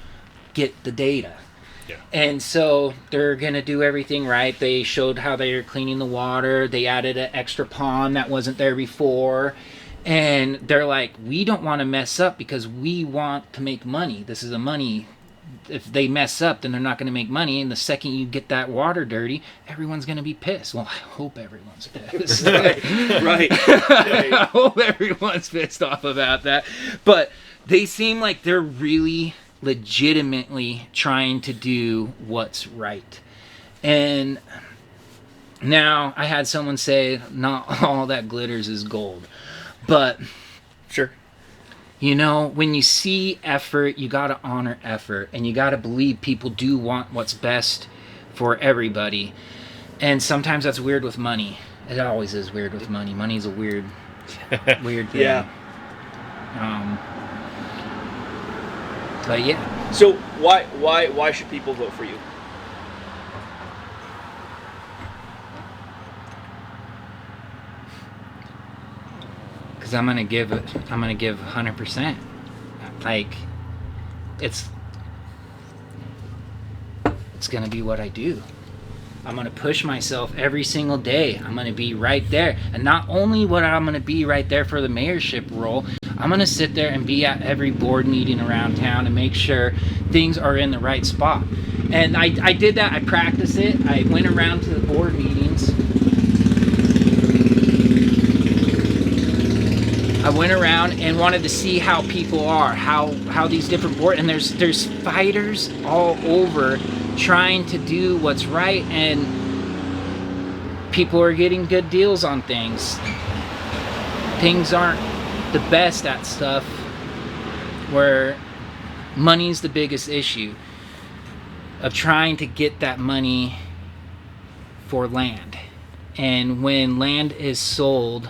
get the data.
Yeah.
And so they're gonna do everything right. They showed how they are cleaning the water. They added an extra pond that wasn't there before, and they're like, we don't want to mess up because we want to make money. This is a money. If they mess up, then they're not going to make money. And the second you get that water dirty, everyone's going to be pissed. Well, I hope everyone's pissed.
Right.
I hope everyone's pissed off about that. But they seem like they're really legitimately trying to do what's right. And now I had someone say, not all that glitters is gold. But...
Sure.
You know, when you see effort, you got to honor effort, and you got to believe people do want what's best for everybody. And sometimes that's weird with money. It always is weird with money. Money's a weird thing.
Yeah.
But yeah.
So why should people vote for you?
Because I'm gonna give 100%. Like, it's gonna be what I do. I'm gonna push myself every single day. I'm gonna be right there, and not only what I'm gonna be right there for the mayorship role, I'm gonna sit there and be at every board meeting around town and make sure things are in the right spot. And I did that. I practiced it. I went around to the board meetings. I went around and wanted to see how people are, how these different boards, and there's fighters all over trying to do what's right, and people are getting good deals on things. Things aren't the best at stuff where money's the biggest issue of trying to get that money for land. And when land is sold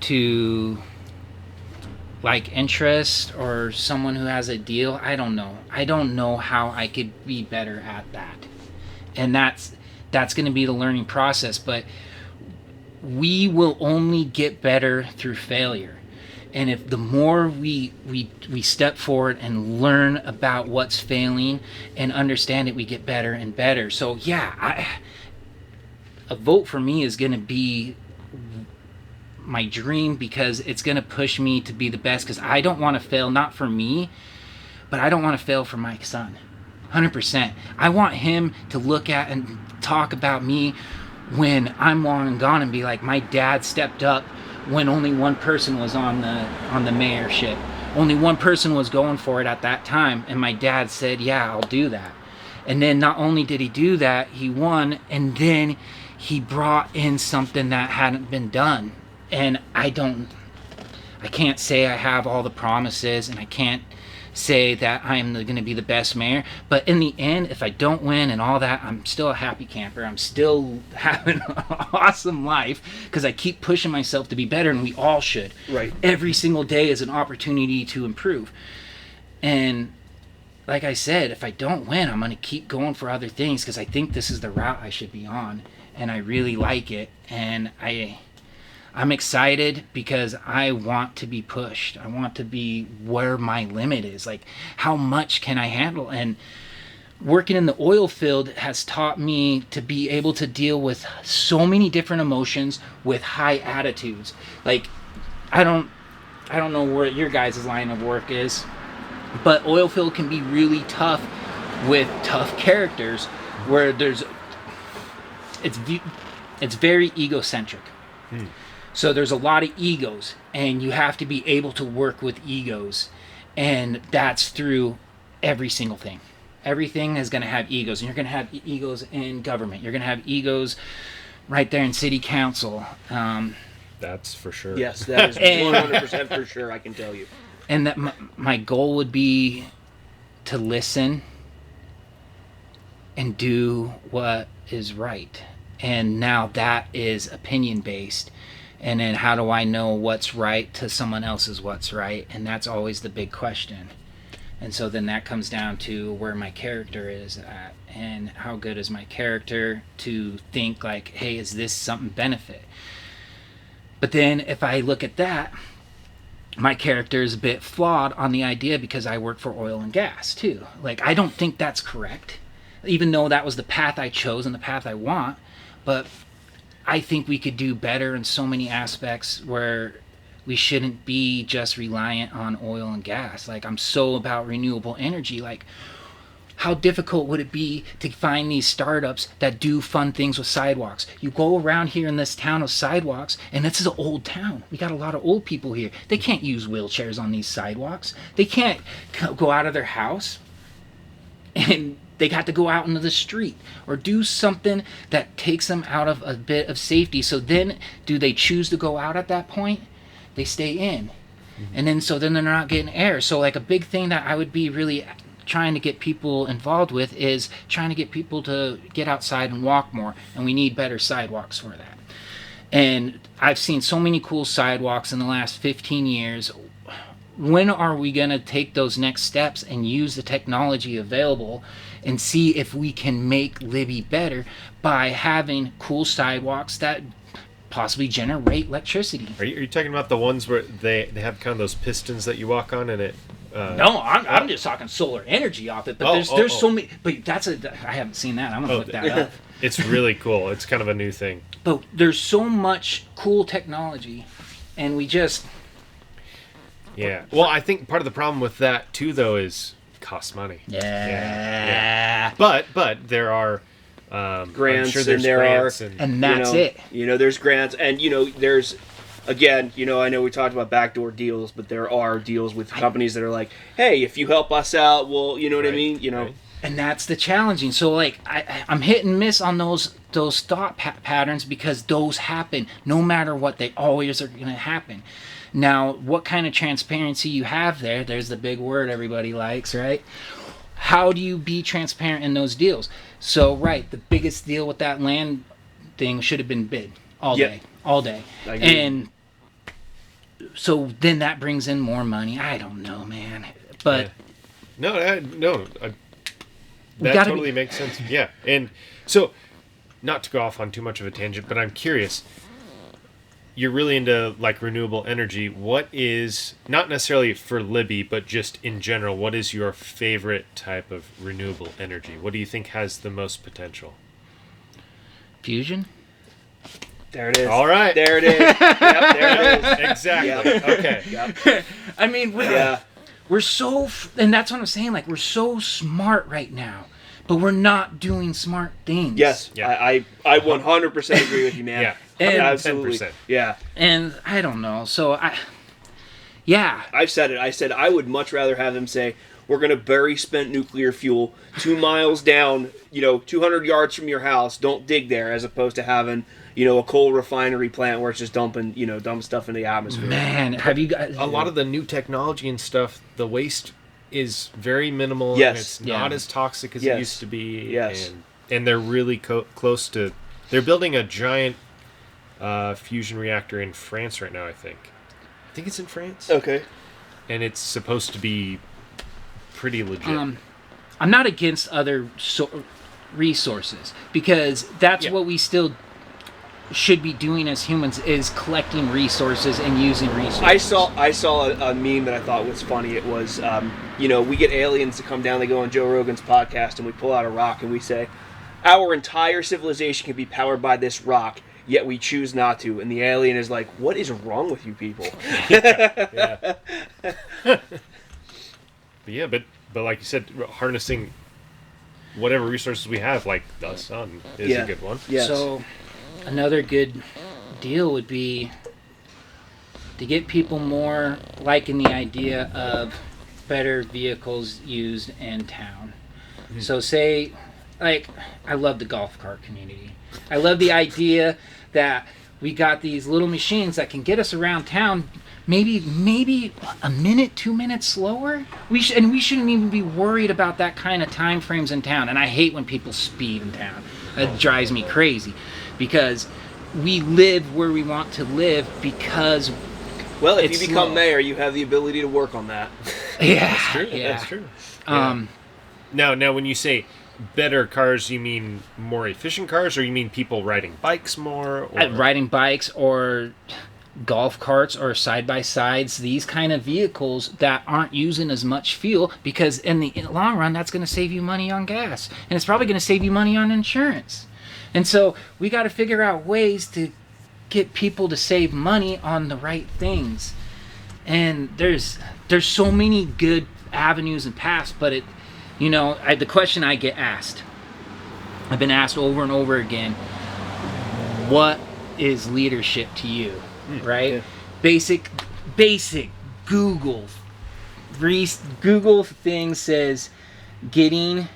to like interest or someone who has a deal, I don't know how I could be better at that. And that's going to be the learning process, but we will only get better through failure. And if the more we step forward and learn about what's failing and understand it, we get better and better. So yeah, a vote for me is going to be my dream, because it's going to push me to be the best, because I don't want to fail, not for me, but I don't want to fail for my son. 100%. I want him to look at and talk about me when I'm long and gone and be like, my dad stepped up when only one person was on the mayorship. Only one person was going for it at that time, and my dad said, yeah, I'll do that. And then not only did he do that, he won, and then he brought in something that hadn't been done. And I can't say I have all the promises, and I can't say that I'm going to be the best mayor. But in the end, if I don't win and all that, I'm still a happy camper. I'm still having an awesome life because I keep pushing myself to be better, and we all should.
Right.
Every single day is an opportunity to improve. And like I said, if I don't win, I'm going to keep going for other things because I think this is the route I should be on, and I really like it. And I'm excited because I want to be pushed. I want to be where my limit is. Like, how much can I handle? And working in the oil field has taught me to be able to deal with so many different emotions with high attitudes. Like, I don't know where your guys' line of work is, but oil field can be really tough with tough characters where there's it's very egocentric. So there's a lot of egos, and you have to be able to work with egos, and that's through every single thing. Everything is going to have egos, and you're going to have egos in government. You're going to have egos right there in city council.
That's for sure.
Yes, that is 100% for sure, I can tell you.
And that my goal would be to listen and do what is right. And now that is opinion based. And then how do I know what's right to someone else's what's right? And that's always the big question. And so then that comes down to where my character is at, and how good is my character to think like, hey, is this something benefit? But then if I look at that, my character is a bit flawed on the idea because I work for oil and gas too. Like, I don't think that's correct, even though that was the path I chose and the path I want. But I think we could do better in so many aspects where we shouldn't be just reliant on oil and gas. Like, I'm so about renewable energy. Like, how difficult would it be to find these startups that do fun things with sidewalks? You go around here in this town of sidewalks, and this is an old town. We got a lot of old people here. They can't use wheelchairs on these sidewalks. They can't go out of their house, and they got to go out into the street or do something that takes them out of a bit of safety. So then, do they choose to go out at that point? They stay in. And then so then they're not getting air. So like a big thing that I would be really trying to get people involved with is trying to get people to get outside and walk more. And we need better sidewalks for that. And I've seen so many cool sidewalks in the last 15 years. When are we going to take those next steps and use the technology available and see if we can make Libby better by having cool sidewalks that possibly generate electricity?
Are you talking about the ones where they have kind of those pistons that you walk on and it?
No, I'm just talking solar energy off it. But there's so many. But I haven't seen that. I'm gonna look that up.
It's really cool. It's kind of a new thing.
But there's so much cool technology, and we just.
Yeah. Well, I think part of the problem with that too, though, is it costs money.
Yeah.
But there are.
Grants,
I'm sure there's
and there
grants
are,
and that's
it. There's grants, and there's, again, I know we talked about backdoor deals, but there are deals with companies that are like, hey, if you help us out, well, you know what I mean,
Right.
And that's the challenging. So like I'm hit and miss on those thought patterns because those happen no matter what. They always are going to happen. Now, what kind of transparency you have there's the big word everybody likes, right? How do you be transparent in those deals? So, right, the biggest deal with that land thing should have been bid all day.
I agree.
And so then that brings in more money. I don't know, man. But
that totally makes sense. Yeah. And so, not to go off on too much of a tangent, but I'm curious. You're really into like renewable energy. What is, not necessarily for Libby, but just in general, what is your favorite type of renewable energy? What do you think has the most potential?
Fusion?
There it is.
All right.
There it is. Yep, there it is.
Exactly.
Yep.
Okay.
Yep.
I mean, we're so, and that's what I'm saying, like, we're so smart right now, but we're not doing smart things.
Yes.
Yeah.
I 100% agree with you, man.
Yeah.
And
Absolutely.
10%.
Yeah.
And I don't know. So
I've said it. I said I would much rather have them say, we're going to bury spent nuclear fuel 2 miles down, 200 yards from your house. Don't dig there, as opposed to having, a coal refinery plant where it's just dumping stuff in the atmosphere.
Man, have you guys...
A lot of the new technology and stuff, the waste is very minimal.
Yes.
And it's not as toxic as it used to be.
Yes.
And they're really close to... They're building a giant fusion reactor in France right now, I think. I think it's in France.
Okay.
And it's supposed to be pretty legit.
I'm not against other resources, because that's what we still should be doing as humans, is collecting resources and using resources.
I saw a meme that I thought was funny. It was, we get aliens to come down, they go on Joe Rogan's podcast, and we pull out a rock and we say, our entire civilization can be powered by this rock, yet we choose not to. And the alien is like, what is wrong with you people?
Yeah. But like you said, harnessing whatever resources we have, like the sun is a good one.
Yes.
So another good deal would be to get people more liking the idea of better vehicles used in town. So say, like, I love the golf cart community. I love the idea that we got these little machines that can get us around town maybe a minute, 2 minutes slower. We shouldn't even be worried about that kind of time frames in town. And I hate when people speed in town. That drives me crazy, because we live where we want to live because
well, if you
it's
become
slow.
mayor, you have the ability to work on that.
Yeah,
That's true.
yeah.
That's true. Now, when you say better cars, you mean more efficient cars, or you mean people riding bikes more? Or...
Riding bikes or golf carts or side-by-sides, these kind of vehicles that aren't using as much fuel, because in the long run, that's going to save you money on gas. And it's probably going to save you money on insurance. And so we got to figure out ways to get people to save money on the right things. And there's so many good avenues and paths, but the question I get asked, I've been asked over and over again, what is leadership to you? Right? Yeah. Basic Google thing says getting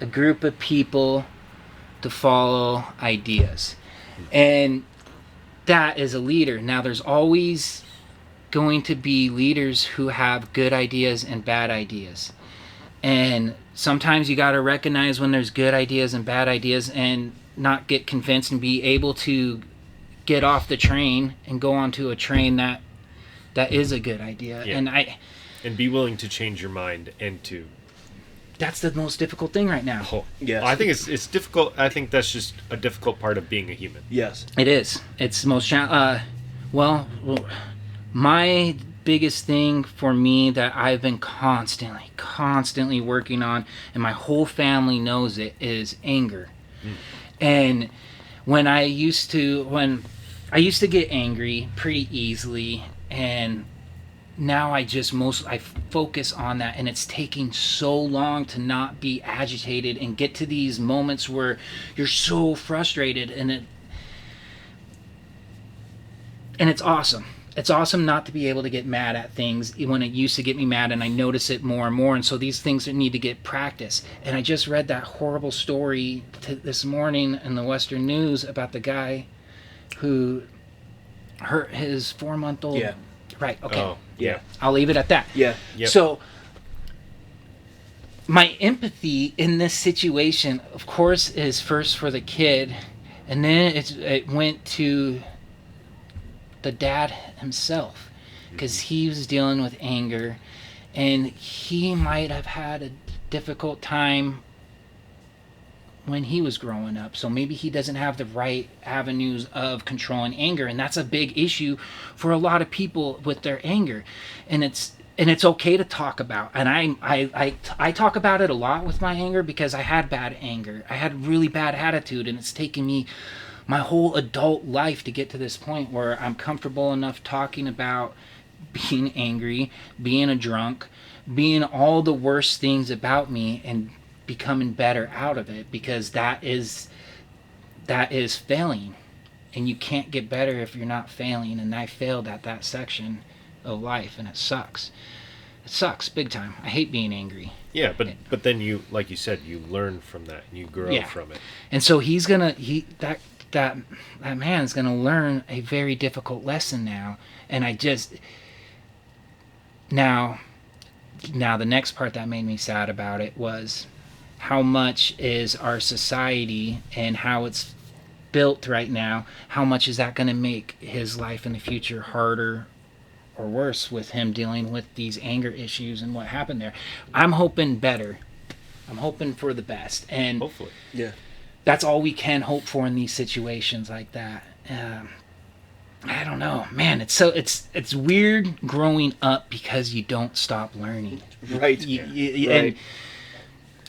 a group of people to follow ideas. And that is a leader. Now, there's always going to be leaders who have good ideas and bad ideas. And sometimes you got to recognize when there's good ideas and bad ideas and not get convinced, and be able to get off the train and go onto a train that is a good idea.
Yeah. And be willing to change your mind and to...
That's the most difficult thing right now.
Oh,
yes.
I think it's difficult. I think that's just a difficult part of being a human.
Yes.
It is. It's the most my biggest thing for me that I've been constantly working on, and my whole family knows it, is anger. And when I used to get angry pretty easily, and now I focus on that, and it's taking so long to not be agitated and get to these moments where you're so frustrated, and it's awesome. It's awesome not to be able to get mad at things when it used to get me mad, and I notice it more and more. And so these things need to get practice. And I just read that horrible story this morning in the Western News about the guy who hurt his 4-month-old.
Yeah.
Right. Okay.
Oh, yeah.
I'll leave it at that.
Yeah.
Yep.
So my empathy in this situation, of course, is first for the kid, and then it went to the dad himself, because he was dealing with anger, and he might have had a difficult time when he was growing up. So maybe he doesn't have the right avenues of controlling anger, and that's a big issue for a lot of people with their anger. And it's okay to talk about. And I talk about it a lot with my anger, because I had bad anger. I had really bad attitude, and it's taken me my whole adult life to get to this point where I'm comfortable enough talking about being angry, being a drunk, being all the worst things about me, and becoming better out of it, because that is failing, and you can't get better if you're not failing. And I failed at that section of life, and it sucks. It sucks big time. I hate being angry.
Yeah, but then you, like you said, you learn from that and you grow from it.
And so that man's gonna learn a very difficult lesson now. And now the next part that made me sad about it was how much is our society and how it's built right now, how much is that going to make his life in the future harder or worse with him dealing with these anger issues and what happened there. I'm hoping better. I'm hoping for the best. And
Hopefully.
Yeah.
that's all we can hope for in these situations like that. I don't know, man. It's weird growing up because you don't stop learning.
Right.
Right.
Right.
And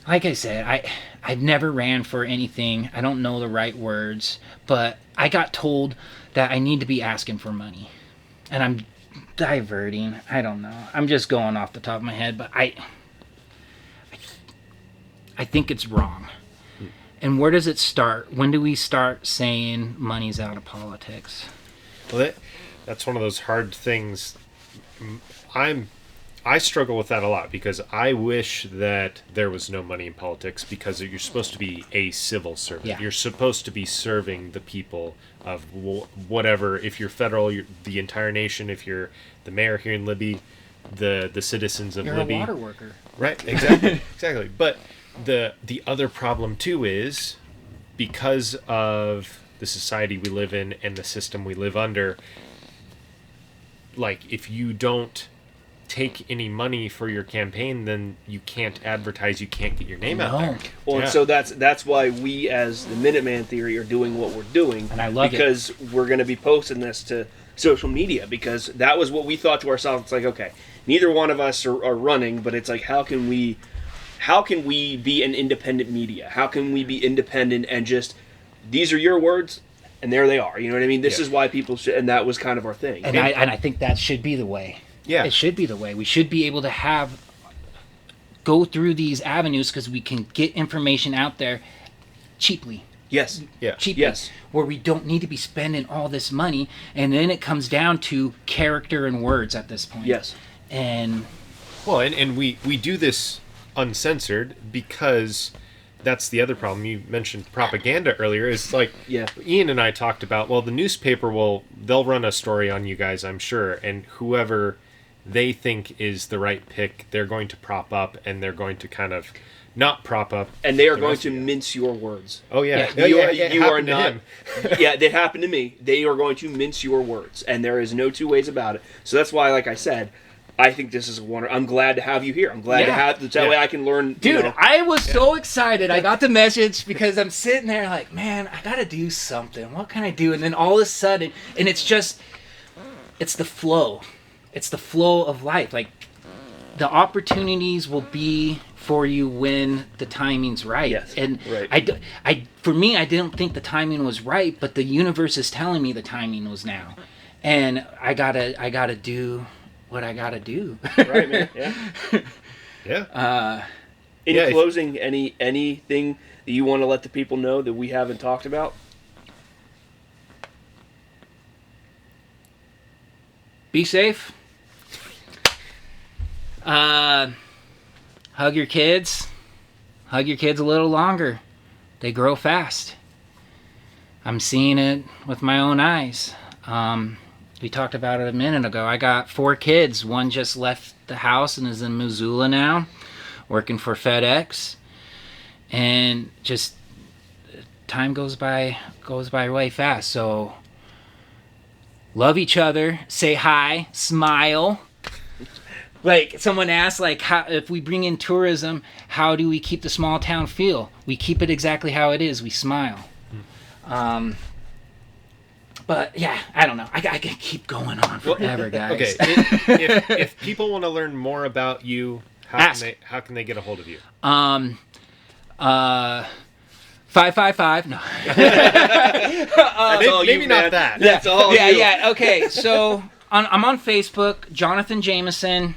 like I said, I've never ran for anything. I don't know the right words, but I got told that I need to be asking for money, and I'm diverting. I don't know. I'm just going off the top of my head, but I I think it's wrong. And where does it start? When do we start saying money's out of politics?
Well, that's one of those hard things. I struggle with that a lot because I wish that there was no money in politics because you're supposed to be a civil servant.
Yeah.
You're supposed to be serving the people of whatever. If you're federal, you're the entire nation. If you're the mayor here in Libby, the citizens of Libby.
You're a water worker.
Right, exactly. Exactly. But the other problem too is because of the society we live in and the system we live under, like if you don't take any money for your campaign, then you can't advertise, you can't get your name out there.
Well, and so that's why we as the Minuteman Theory are doing what we're doing.
And I love
because we're going to be posting this to social media because that was what we thought to ourselves. It's like, okay, neither one of us are running, but it's like, how can we be an independent media? How can we be independent and just, these are your words and there they are. You know what I mean? This is why people should, and that was kind of our thing.
And I think that should be the way.
Yeah.
It should be the way. We should be able to go through these avenues because we can get information out there cheaply.
Yes.
Yeah.
Cheaply.
Yes.
Where we don't need to be spending all this money. And then it comes down to character and words at this point.
Yes.
And
Well, and we do this uncensored because that's the other problem. You mentioned propaganda earlier. Is like Ian and I talked about, well, the newspaper they'll run a story on you guys, I'm sure, and whoever they think is the right pick, they're going to prop up, and they're going to kind of not prop up.
And they are going to mince your words.
Oh, yeah.
You are not.
Him.
Yeah, that happened to me. They are going to mince your words, and there is no two ways about it. So that's why, like I said, I think this is a wonder. I'm glad to have you here. I'm glad to have that way I can learn.
Dude, I was so excited. I got the message because I'm sitting there like, man, I got to do something. What can I do? And then all of a sudden, and it's the flow. It's the flow of life. Like, the opportunities will be for you when the timing's right.
Yes,
and
right.
For me, I didn't think the timing was right, but the universe is telling me the timing was now. And I gotta do what I gotta do.
Right, man. Yeah.
Yeah.
In closing, anything that you want to let the people know that we haven't talked about?
Be safe. Hug your kids. Hug your kids a little longer. They grow fast. I'm seeing it with my own eyes. We talked about it a minute ago. I got 4 kids. One just left the house and is in Missoula now, working for FedEx. And just time goes by way fast. So love each other. Say hi. Smile. Like someone asked, like, how, if we bring in tourism, how do we keep the small town feel? We keep it exactly how it is. We smile. But yeah, I don't know. I can keep going on forever, guys.
Okay, if people want to learn more about you, how can they get a hold of you?
555. No.
Maybe not that.
That's all.
Yeah, yeah. Okay, so I'm on Facebook, Jonathan Jameson.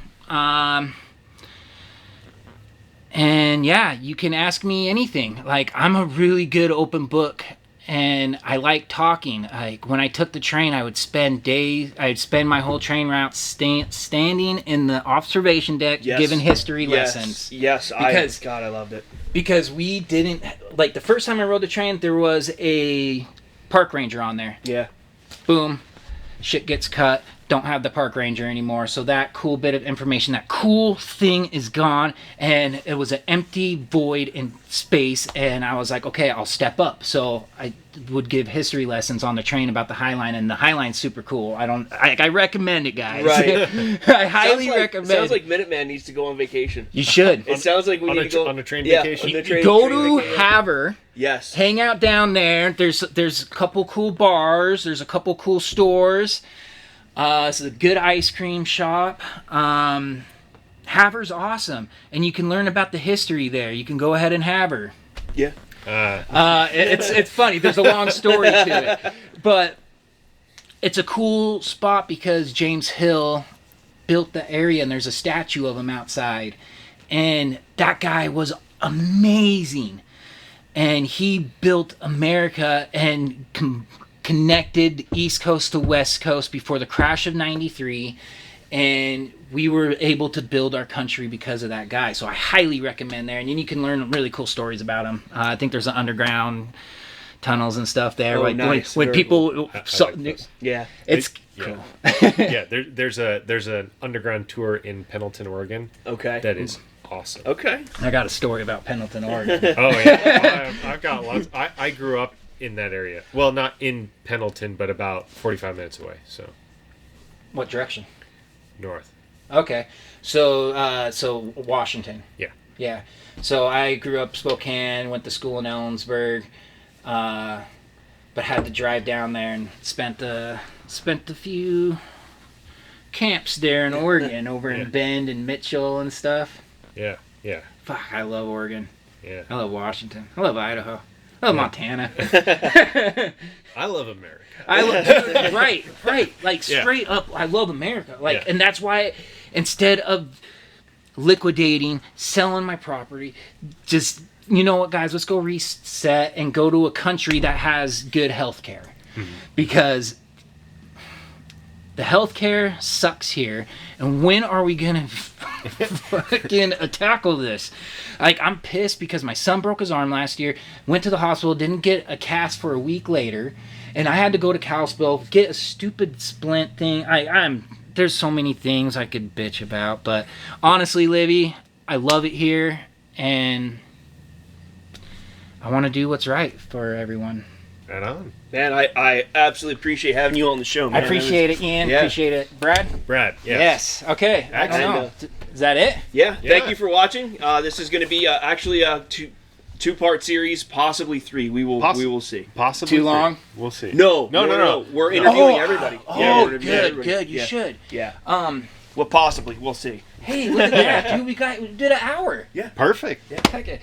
And yeah, you can ask me anything. Like, I'm a really good open book, and I like talking. Like, when I took the train, I'd spend my whole train route standing in the observation deck, giving history lessons.
Yes, I loved it.
Because we didn't, like, the first time I rode the train, there was a park ranger on there.
Yeah.
Boom. Shit gets cut. Don't have the park ranger anymore. So that cool bit of information, that cool thing is gone. And it was an empty void in space. And I was like, okay, I'll step up. So I would give history lessons on the train about the High Line. And the High Line's super cool. I recommend it, guys.
Right.
I highly recommend it.
Sounds like Minuteman needs to go on vacation.
You should.
It sounds like we need to go
on a train vacation.
On the train
go to
vacation.
Havre.
Yes.
Hang out down there. There's a couple cool bars. There's a couple cool stores. It's a good ice cream shop. Havre's awesome, and you can learn about the history there. You can go ahead and Havre.
Yeah.
It's funny. There's a long story to it, but it's a cool spot because James Hill built the area, and there's a statue of him outside, and that guy was amazing. And he built America and connected East Coast to West Coast before the crash of 93. And we were able to build our country because of that guy. So I highly recommend there. And then you can learn really cool stories about him. I think there's an underground tunnels and stuff there.
Oh,
like
nice.
when people...
Yeah.
It's
Yeah.
cool.
Yeah, there's an underground tour in Pendleton, Oregon.
Okay.
That is awesome.
Okay.
I got a story about Pendleton, Oregon.
Oh yeah, I've got lots. I grew up in that area. Well, not in Pendleton, but about 45 minutes away. So
What direction?
north.
Okay. So Washington.
Yeah.
Yeah. So I grew up Spokane, went to school in Ellensburg, but had to drive down there and spent a few camps there in Oregon, over in Bend and Mitchell and stuff.
Yeah. Yeah.
Fuck, I love Oregon.
Yeah.
I love Washington. I love Idaho. I love Montana.
I love America.
Right. Like straight up, I love America. Like, and that's why instead of liquidating, selling my property, just, you know what, guys, let's go reset and go to a country that has good health care. Mm-hmm. Because the healthcare sucks here, and when are we gonna fucking tackle this? Like, I'm pissed because my son broke his arm last year, went to the hospital, didn't get a cast for a week later, and I had to go to Kalispell, get a stupid splint thing. There's so many things I could bitch about, but honestly, Libby, I love it here, and I want to do what's right for everyone.
Right on.
Man, I absolutely appreciate having you on the show, man.
I appreciate it, Ian. Yeah. Appreciate it. Brad?
Yes.
Okay. I don't know. Is that it?
Yeah. Thank you for watching. This is going to be actually a two-part series, possibly three. We will see.
Possibly
too long?
We'll see.
No. We're interviewing everybody.
Good. You should.
Yeah. Well, possibly. We'll see.
Hey, look at that, dude. We did an hour.
Yeah.
Perfect.
Yeah.